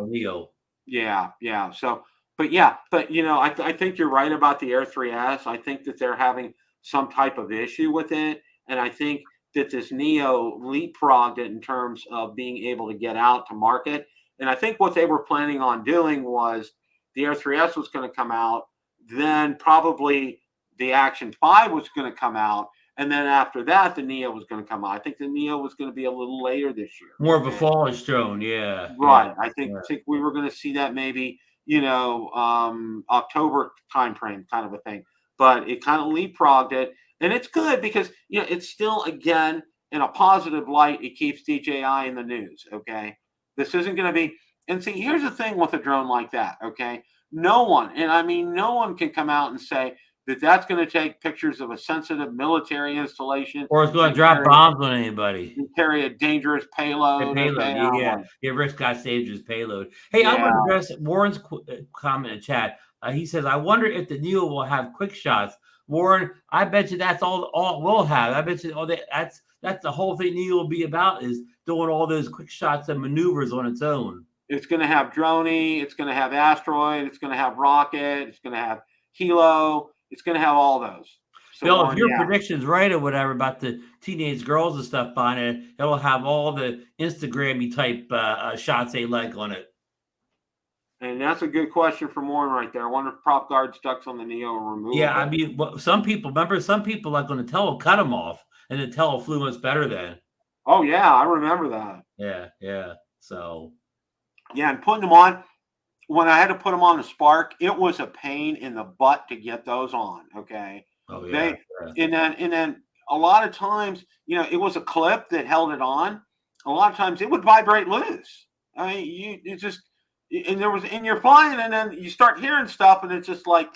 Yeah. So, but I think you're right about the Air 3S. I think that they're having some type of issue with it. And I think that this Neo leapfrogged it in terms of being able to get out to market. And I think what they were planning on doing was the Air 3S was going to come out, then probably the Action 5 was going to come out. And then after that, the Neo was going to come out. I think the Neo was going to be a little later this year. More of a fallish drone, yeah. Right. Yeah, I think we were going to see that maybe, October timeframe kind of a thing. But it kind of leapfrogged it. And it's good because, it's still, again, in a positive light, it keeps DJI in the news, okay? This isn't going to be, and see, here's the thing with a drone like that, okay? No one, and I mean no one can come out and say that that's going to take pictures of a sensitive military installation. Or it's going to drop bombs on anybody. And carry a dangerous payload. Yeah, risk got saved his payload. Hey, I want to address Warren's comment in chat. He says, I wonder if the Neo will have quick shots. Warren, I bet you that's all it will have. I bet you that's the whole thing Neo will be about, is doing all those quick shots and maneuvers on its own. It's going to have droney. It's going to have asteroid. It's going to have rocket. It's going to have helo. It's going to have all those. So Bill, if your prediction's right or whatever about the teenage girls and stuff on it, it'll have all the Instagram-y type shots they like on it. And that's a good question from Warren right there. I wonder if prop guard stuck on the Neo or removed. Yeah, I mean, some people like on the Tello cut them off, and the Tello flew much better then. Oh yeah, I remember that. Yeah. So. Yeah, and putting them on, when I had to put them on the Spark, it was a pain in the butt to get those on. Okay. Oh yeah. And then a lot of times, it was a clip that held it on. A lot of times it would vibrate loose. I mean, and you're flying, and then you start hearing stuff, and it's just like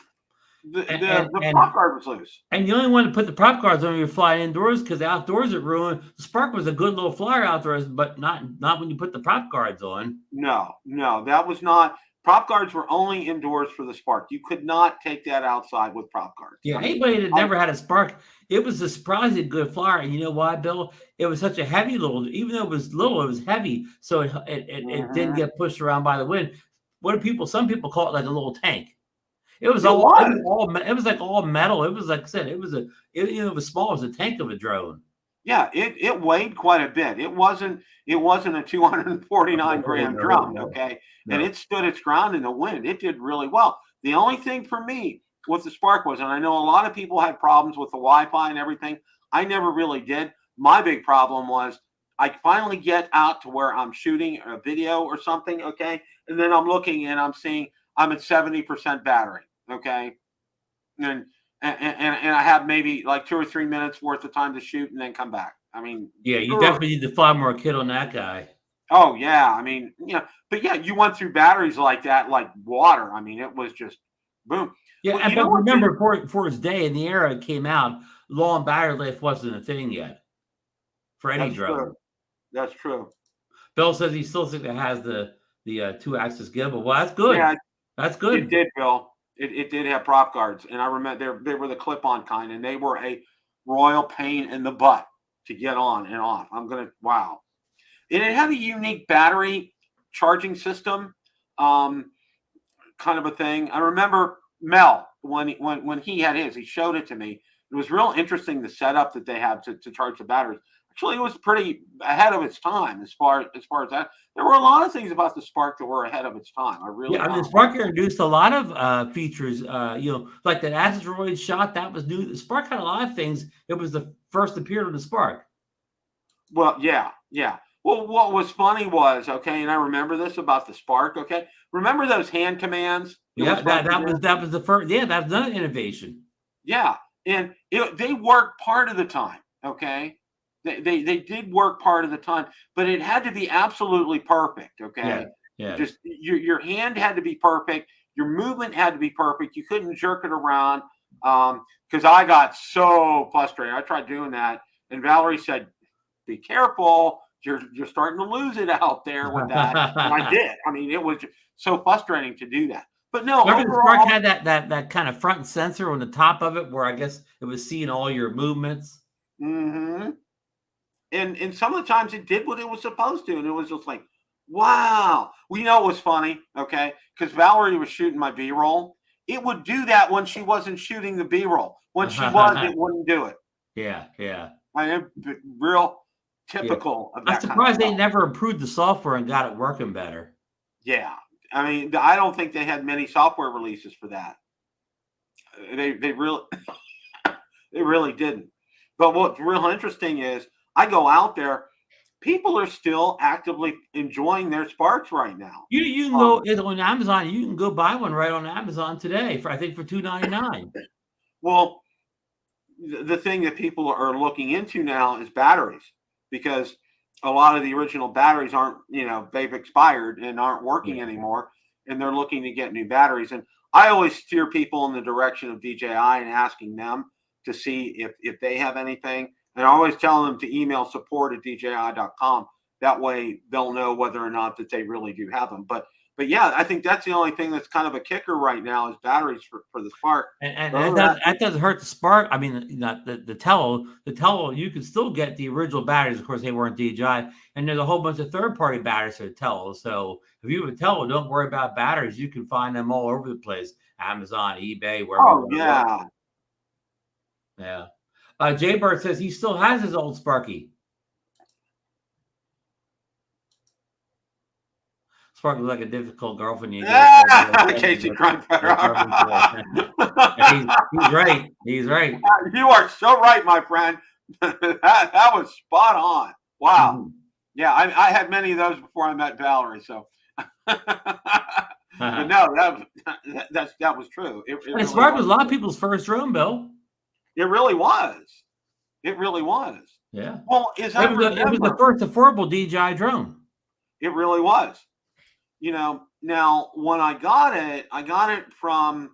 the prop guard was loose. And you only want to put the prop guards on when you're flying indoors, because outdoors it ruined. The Spark was a good little flyer outdoors, but not when you put the prop guards on. No, that was not. Prop guards were only indoors for the Spark. You could not take that outside with prop guards. Yeah, anybody that never had a Spark, it was a surprisingly good flyer. And you know why, Bill? It was such a heavy little, even though it was little, it was heavy. So it didn't get pushed around by the wind. Some people call it like a little tank. It was it was like all metal. It was like I said, it was small as a tank of a drone. Yeah, it weighed quite a bit. It wasn't a 249 gram drone, okay? No. And it stood its ground in the wind. It did really well. The only thing for me with the Spark was, and I know a lot of people had problems with the Wi-Fi and everything. I never really did. My big problem was I finally get out to where I'm shooting a video or something, okay? And then I'm looking and I'm seeing I'm at 70% battery, okay? And I have maybe like 2 or 3 minutes worth of time to shoot and then come back. I mean, yeah, you definitely need to fly more kit on that guy. Oh yeah, I mean, but yeah, you went through batteries like that, like water. I mean, it was just boom. Yeah, but remember, for its day in the era it came out, long battery life wasn't a thing yet for any drone. That's true. Bill says he still thinks it has the 2-axis gimbal. Well, that's good. Yeah, that's good. It did, Bill. It did have prop guards, and I remember they were the clip-on kind, and they were a royal pain in the butt to get on and off. Wow. And it had a unique battery charging system, kind of a thing. I remember Mel, when he had his, he showed it to me. It was real interesting, the setup that they had to charge the batteries. Actually, it was pretty ahead of its time as far as that. There were a lot of things about the Spark that were ahead of its time. The Spark introduced a lot of features. Like that asteroid shot, that was new. The Spark had a lot of things. It was the first appeared on the Spark. Well, yeah. Well, what was funny was, okay, and I remember this about the Spark, okay? Remember those hand commands? Yeah, that was the first. Yeah, that's another innovation. Yeah, and they worked part of the time, okay? They did work part of the time, but it had to be absolutely perfect, okay? Yeah. Just your hand had to be perfect. Your movement had to be perfect. You couldn't jerk it around, because I got so frustrated. I tried doing that, and Valerie said, "Be careful. You're starting to lose it out there with that." And I did. I mean, it was so frustrating to do that. But no, remember the Spark had that kind of front sensor on the top of it, where I guess it was seeing all your movements. Mm-hmm. And some of the times it did what it was supposed to, and it was just like, wow. Well, it was funny, okay? Because Valerie was shooting my B-roll. It would do that when she wasn't shooting the B-roll. When she was, it wouldn't do it. Yeah. I am real typical of that. I'm surprised they never improved the software and got it working better. Yeah. I mean, I don't think they had many software releases for that. They really They really didn't. But what's real interesting is I go out there, people are still actively enjoying their Sparks right now. You can go on Amazon. You can go buy one right on Amazon today for, I think, for $2.99. Well, the thing that people are looking into now is batteries, because a lot of the original batteries aren't, they've expired and aren't working anymore, and they're looking to get new batteries. And I always steer people in the direction of DJI and asking them to see if they have anything. And I always tell them to email support@dji.com. That way they'll know whether or not that they really do have them. But yeah, I think that's the only thing that's kind of a kicker right now is batteries for the Spark. And that doesn't hurt the Spark. I mean, not the Tello. The Tello, you can still get the original batteries. Of course, they weren't DJI. And there's a whole bunch of third-party batteries for the Tello. So if you have a Tello, don't worry about batteries. You can find them all over the place. Amazon, eBay, wherever. Oh, yeah. Yeah. Jaybird says he still has his old Sparky. Spark was like a difficult girlfriend. Casey Crime. He's right. He's right. You are so right, my friend. that was spot on. Wow. Mm-hmm. Yeah, I had many of those before I met Valerie. So, but no, that was true. It really Spark was a lot of people's first drone, Bill. It really was. It really was. Yeah. Well, it was the first affordable DJI drone. It really was. Now when I got it from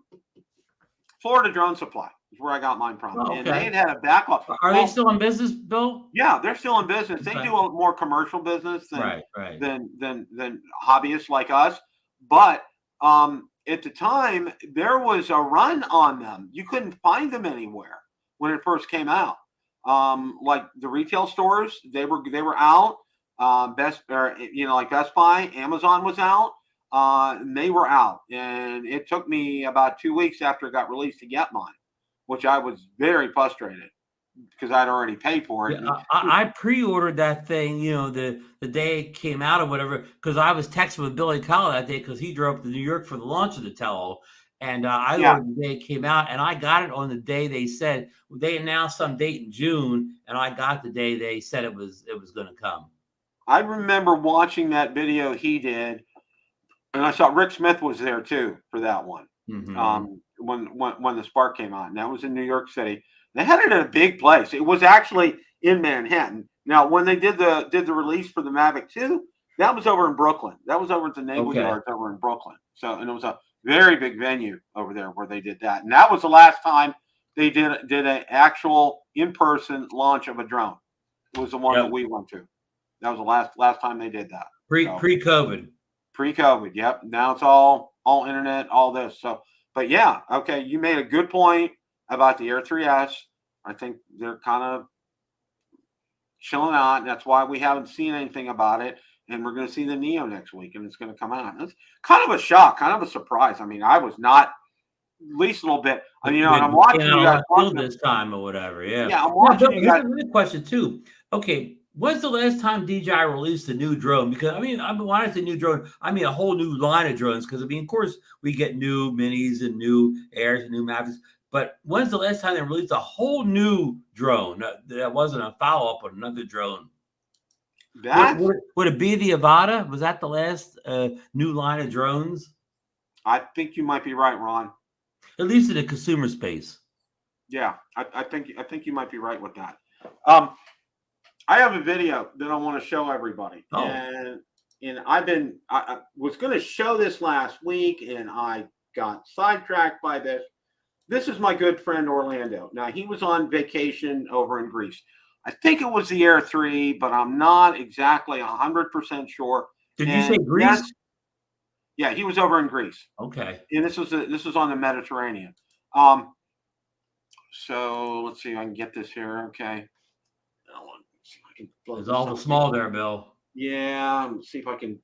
Florida Drone Supply, is where I got mine from. Oh, okay. And they had a backlog. Are they still in business, Bill? Yeah, they're still in business. They do a more commercial business than hobbyists like us. But at the time, there was a run on them. You couldn't find them anywhere when it first came out. Like the retail stores, they were out. Like Best Buy, Amazon was out. And they were out, and it took me about 2 weeks after it got released to get mine, which I was very frustrated because I'd already paid for it. Yeah, I pre-ordered that thing, the day it came out or whatever, because I was texting with Billy Collar that day because he drove up to New York for the launch of the Tello, and I ordered the day it came out, and I got it on the day they announced some date in June, and I got the day they said it was going to come. I remember watching that video he did, and I saw Rick Smith was there too for that one. Mm-hmm. When the Spark came out, and that was in New York City. They had it at a big place. It was actually in Manhattan. Now, when they did the release for the Mavic 2, that was over in Brooklyn. That was over at the Naval Yards over in Brooklyn. So, and it was a very big venue over there where they did that. And that was the last time they did an actual in-person launch of a drone. It was the one that we went to. That was the last time they did that. Pre-COVID. Pre-COVID, yep. Now it's all internet, all this. So, but yeah, okay, you made a good point about the Air 3S. I think they're kind of chilling out, and that's why we haven't seen anything about it. And we're going to see the Neo next week, and it's going to come out. It's kind of a shock, kind of a surprise. I mean, I was not, at least a little bit. And I'm watching you guys this time or whatever. Yeah. Yeah, I'm watching you guys. Here's a question too. Okay. When's the last time DJI released a new drone? Because when I say new drone, I mean a whole new line of drones. Because of course, we get new Minis and new Airs and new Mavics. But when's the last time they released a whole new drone that wasn't a follow-up on another drone? Would it be the Avata? Was that the last new line of drones? I think you might be right, Ron. At least in the consumer space. Yeah, I think you might be right with that. I have a video that I want to show everybody. Oh. And I was going to show this last week, and I got sidetracked by this. This is my good friend Orlando. Now, he was on vacation over in Greece. I think it was the Air 3, but I'm not exactly 100% sure. Did you say Greece? Yeah, he was over in Greece. Okay. And this was on the Mediterranean. So let's see if I can get this here. Okay. It's awful small there, Bill. Yeah, let's see if I can.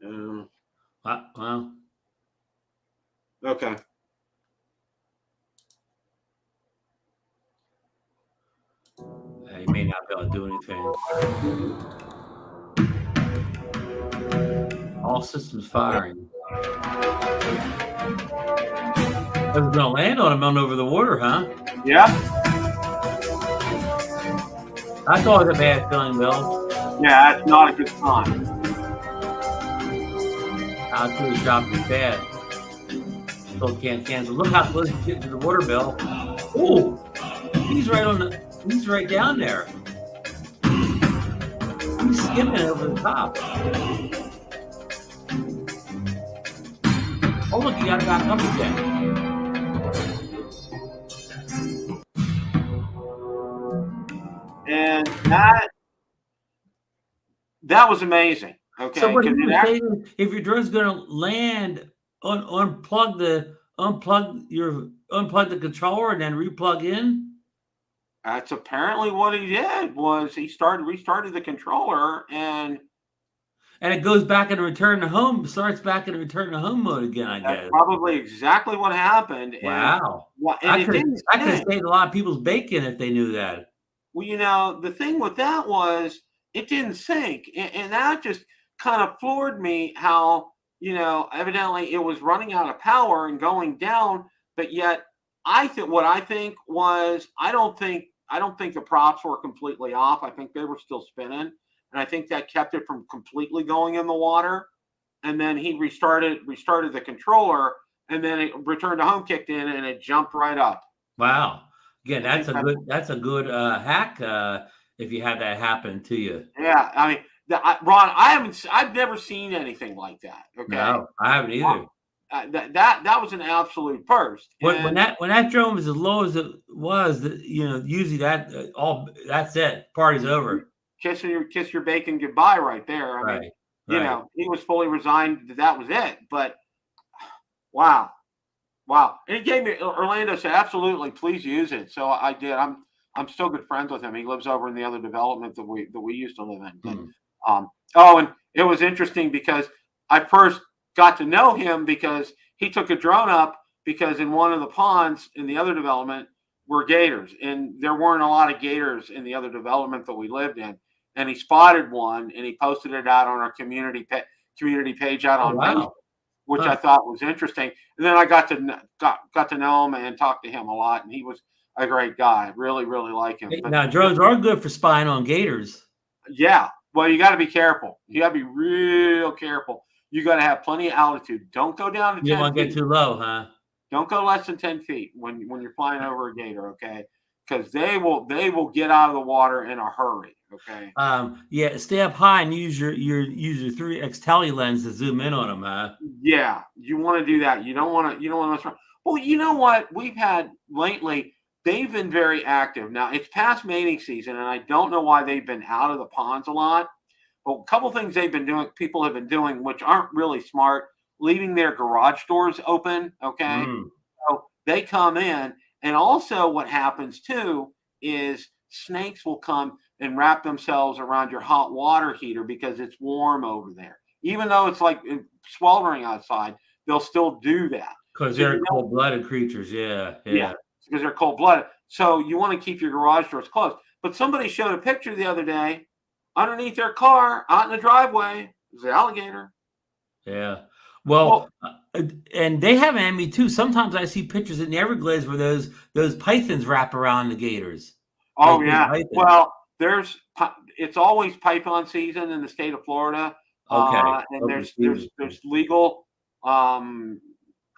Well. Okay. You may not be able to do anything. All systems firing. It was gonna land on him on over the water, huh? Yeah. That's always a bad feeling, Bill. Yeah, that's not a good sign. Altitude dropping bad. Still can't cancel. Look how close he's getting to the water, Bill. Oh, he's right down there. He's skimming over the top. Oh, look, he got back up again. And that was amazing. Okay. So if your drone's going to land, unplug the controller and then replug in. That's apparently what he did. Was he restarted the controller and it goes back and return to home. Starts back and return to home mode again. I guess that's probably exactly what happened. Wow. And I could have saved a lot of people's bacon if they knew that. Well, the thing with that was it didn't sync, and that just kind of floored me. How evidently it was running out of power and going down, but yet I don't think the props were completely off. I think they were still spinning, and I think that kept it from completely going in the water. And then he restarted the controller, and then it returned to home, kicked in, and it jumped right up. Wow. Again, that's a good hack if you had that happen to you. Yeah, I mean, Ron, I've never seen anything like that. Okay, no, I haven't either. That was an absolute burst. When that drone was as low as it was, usually that's it. Party's over. Kiss your bacon goodbye right there. I mean, he was fully resigned that was it. But wow. And he gave me, Orlando said, absolutely, please use it. So I did. I'm still good friends with him. He lives over in the other development that we used to live in. But, and it was interesting because I first got to know him because he took a drone up because in one of the ponds in the other development were gators, and there weren't a lot of gators in the other development that we lived in. And he spotted one and he posted it out on our community page out on Facebook, which I thought was interesting. And then I got to know him and talk to him a lot, and he was a great guy. Really, really like him. Now, drones are good for spying on gators. Yeah. Well, you got to be careful. You got to be real careful. You got to have plenty of altitude. Don't go down to 10 feet. You don't want to get too low, huh? Don't go less than 10 feet when you're flying over a gator, okay? Because they will get out of the water in a hurry. Okay. Yeah, stay up high and use your 3x tele lens to zoom in on them, huh? Yeah, you want to do that. You don't want to. Well, you know what we've had lately? They've been very active. Now it's past mating season, and I don't know why they've been out of the ponds a lot. But a couple things people have been doing, which aren't really smart, leaving their garage doors open. Okay, so they come in, and also what happens too is snakes will come and wrap themselves around your hot water heater because it's warm over there. Even though it's like sweltering outside, they'll still do that. Because they're cold-blooded creatures, yeah. Because they're cold-blooded. So you want to keep your garage doors closed. But somebody showed a picture the other day underneath their car out in the driveway. There's an alligator. Yeah. Well, and they have an ME too. Sometimes I see pictures in the Everglades where those pythons wrap around the gators. Oh, yeah. Well, it's always python season in the state of Florida. Okay. And there's legal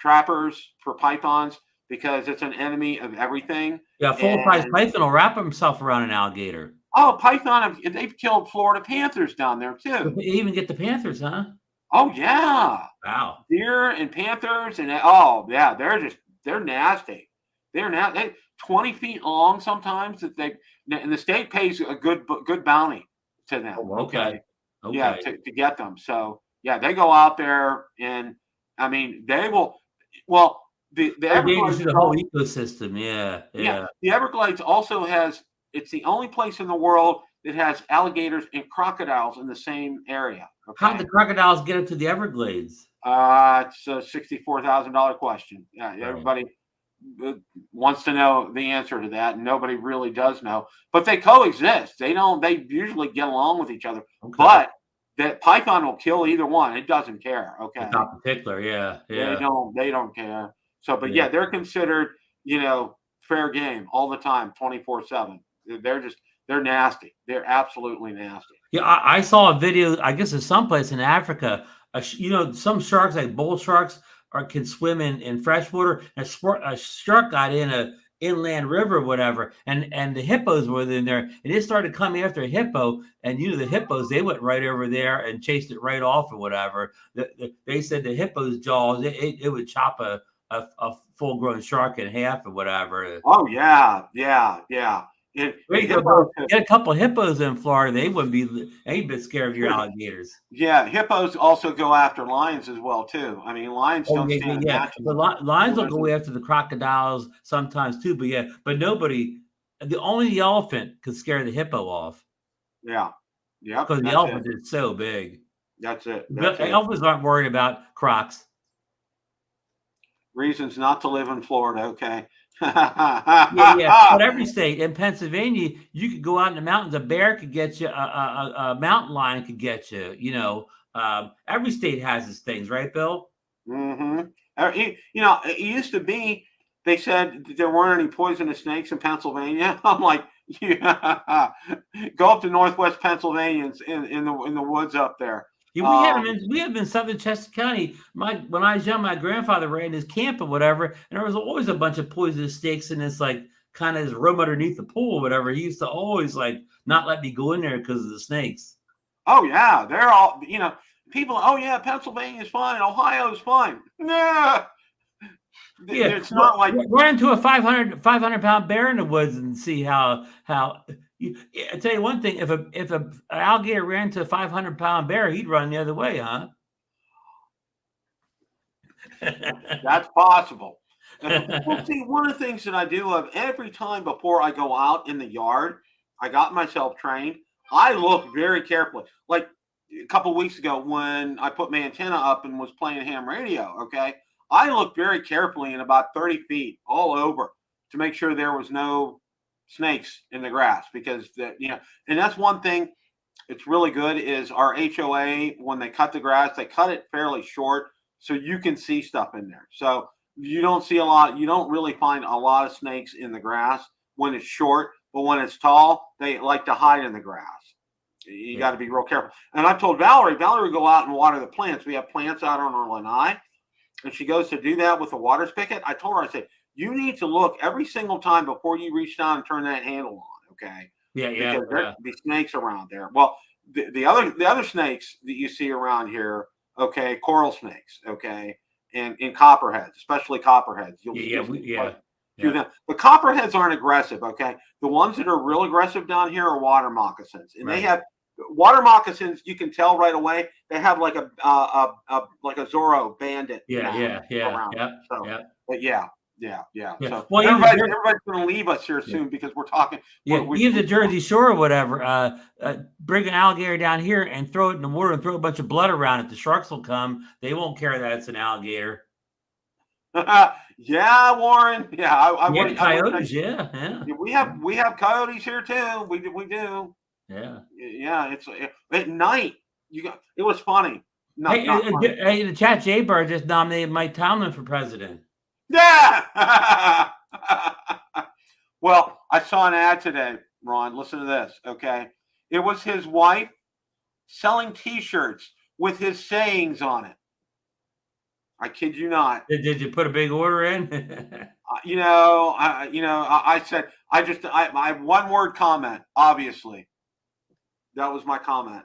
trappers for pythons because it's an enemy of everything. Yeah, full-size python will wrap himself around an alligator. Oh, python! They've killed Florida panthers down there too. They even get the panthers, huh? Oh yeah! Wow. Deer and panthers they're nasty. They're nasty. 20 feet long sometimes. And the state pays a good bounty to them. Oh, okay. Yeah, to get them. So yeah, they go out there and I mean they will. Well, the Everglades the whole ecosystem. Yeah. The Everglades also has. It's the only place in the world that has alligators and crocodiles in the same area. Okay? How did the crocodiles get up to the Everglades? It's a $64,000 question. Yeah, everybody wants to know the answer to that, and nobody really does know. But they coexist. They usually get along with each other. Okay. But that python will kill either one. It doesn't care. Okay. It's not particular. Yeah. They don't care. So, but yeah, they're considered, fair game all the time, 24/7. They're nasty. They're absolutely nasty. Yeah, I saw a video. I guess it's someplace in Africa. Some sharks, like bull sharks, can swim in freshwater. A shark got in a inland river, or whatever, and the hippos were in there, and it started coming after a hippo. And the hippos, they went right over there and chased it right off, or whatever. They said the hippo's jaws, it would chop a full grown shark in half, or whatever. Oh yeah. Get a couple of hippos in Florida, they wouldn't be any bit scared of your alligators. Yeah, hippos also go after lions as well too. I mean, lions don't stand that. The lions will go after the crocodiles sometimes too. But nobody, only the elephant could scare the hippo off. Yeah, because the elephant is so big. That's it. Elephants aren't worried about crocs. Reasons not to live in Florida. Okay. But every state, in Pennsylvania, you could go out in the mountains. A bear could get you. A mountain lion could get you. Every state has its things, right, Bill? Mm-hmm. It used to be. They said there weren't any poisonous snakes in Pennsylvania. I'm like, yeah. Go up to Northwest Pennsylvania in the woods up there. Yeah, we have them in southern Chester County. When I was young, my grandfather ran his camp or whatever, and there was always a bunch of poisonous snakes in this kind of his room underneath the pool or whatever. He used to always not let me go in there because of the snakes. Oh yeah, they're all people. Oh yeah, Pennsylvania's fine, Ohio's fine. Nah. Yeah, it's not like run into a 500 pound bear in the woods and see how. I tell you one thing: if an alligator ran into a 500 pound bear, he'd run the other way, huh? That's possible. Well, see, one of the things that I do love every time before I go out in the yard, I got myself trained. I look very carefully. Like a couple of weeks ago, when I put my antenna up and was playing ham radio, okay, I looked very carefully in about 30 feet all over to make sure there was no snakes in the grass, because and that's one thing it's really good is our HOA, when they cut the grass, they cut it fairly short so you can see stuff in there. So you don't really find a lot of snakes in the grass when it's short, but when it's tall, they like to hide in the grass. You got to be real careful. And I told Valerie would go out and water the plants. We have plants out on our lanai, and she goes to do that with the water spigot. I told her, I said, you need to look every single time before you reach down and turn that handle on, okay? Because there'll be snakes around there. Well, the other snakes that you see around here, okay, coral snakes, okay, and copperheads, especially copperheads. The copperheads aren't aggressive, okay? The ones that are real aggressive down here are water moccasins, and they have water moccasins. You can tell right away they have like a Zorro bandit. But yeah. So everybody's going to leave us here soon because we're talking. Leave the Jersey Shore or whatever. Bring an alligator down here and throw it in the water and throw a bunch of blood around it. The sharks will come. They won't care that it's an alligator. Yeah, Warren. Yeah, coyotes. We have coyotes here too. We do. Yeah. It's at night. It was funny. The Chat Jaybird just nominated Mike Tomlin for president. Yeah. Well, I saw an ad today, Ron. Listen to this, okay? It was his wife selling T-shirts with his sayings on it. I kid you not. Did you put a big order in? I said I have one word comment. Obviously, that was my comment.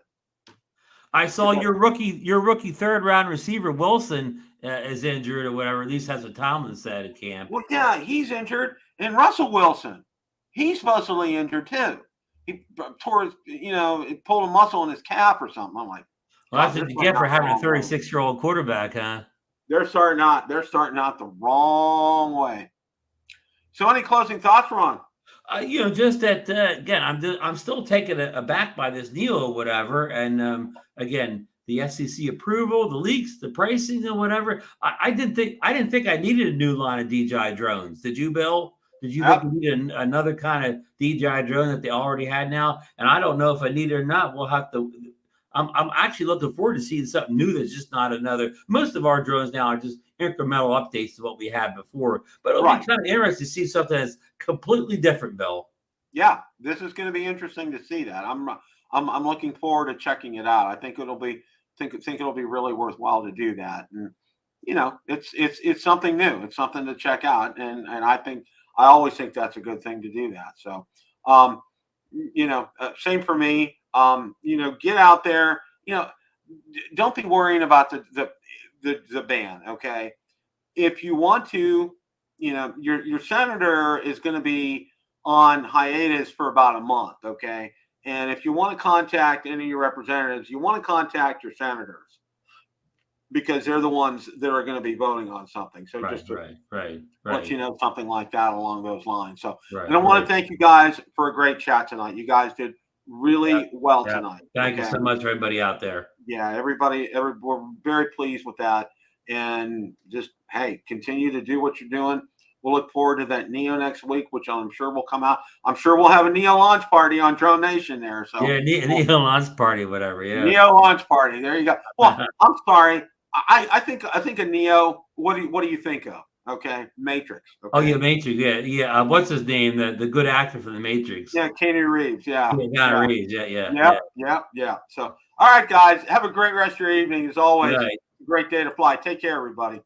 I saw your rookie third round receiver Wilson is injured or whatever. At least that's what Tomlin said at camp. Well, yeah, he's injured, and Russell Wilson, he's supposedly injured too. He tore his, it pulled a muscle in his calf or something. I'm like, well, that's what you get for having a 36-year-old quarterback, huh? They're starting out the wrong way. So, any closing thoughts, Ron? Just that again, I'm still taken aback by this Neo or whatever, and again, the FCC approval, the leaks, the pricing, and whatever. I didn't think I needed a new line of DJI drones. Did you, Bill? Did you think you needed another kind of DJI drone that they already had now? And I don't know if I need it or not. We'll have to. I'm actually looking forward to seeing something new that's just not another. Most of our drones now are just incremental updates to what we had before, but it'll be kind of interesting to see something that's completely different, Bill. Yeah, this is going to be interesting to see that. I'm looking forward to checking it out. I think it'll be really worthwhile to do that. And it's something new. It's something to check out, and I always think that's a good thing to do that. So, same for me. Get out there. Don't be worrying about the ban. Okay, if you want to, your senator is going to be on hiatus for about a month. Okay, and if you want to contact any of your representatives, you want to contact your senators, because they're the ones that are going to be voting on something. So just to let you know, something like that along those lines. So and I want to thank you guys for a great chat tonight. You guys did really well tonight. Thank you so much, everybody out there. Yeah, everybody, we're very pleased with that. And just, hey, continue to do what you're doing. We'll look forward to that Neo next week, which I'm sure will come out. I'm sure we'll have a Neo launch party on Drone Nation there. So yeah, Neo launch party, whatever. Yeah, Neo launch party. There you go. Well, I'm sorry. I think a Neo. What do you think of? Okay, Matrix. Okay. Oh yeah, Matrix. Yeah. What's his name? The good actor from the Matrix. Yeah, Keanu Reeves. Yeah, Keanu Reeves. Yeah. So, all right, guys, have a great rest of your evening. As always, great day to fly. Take care, everybody.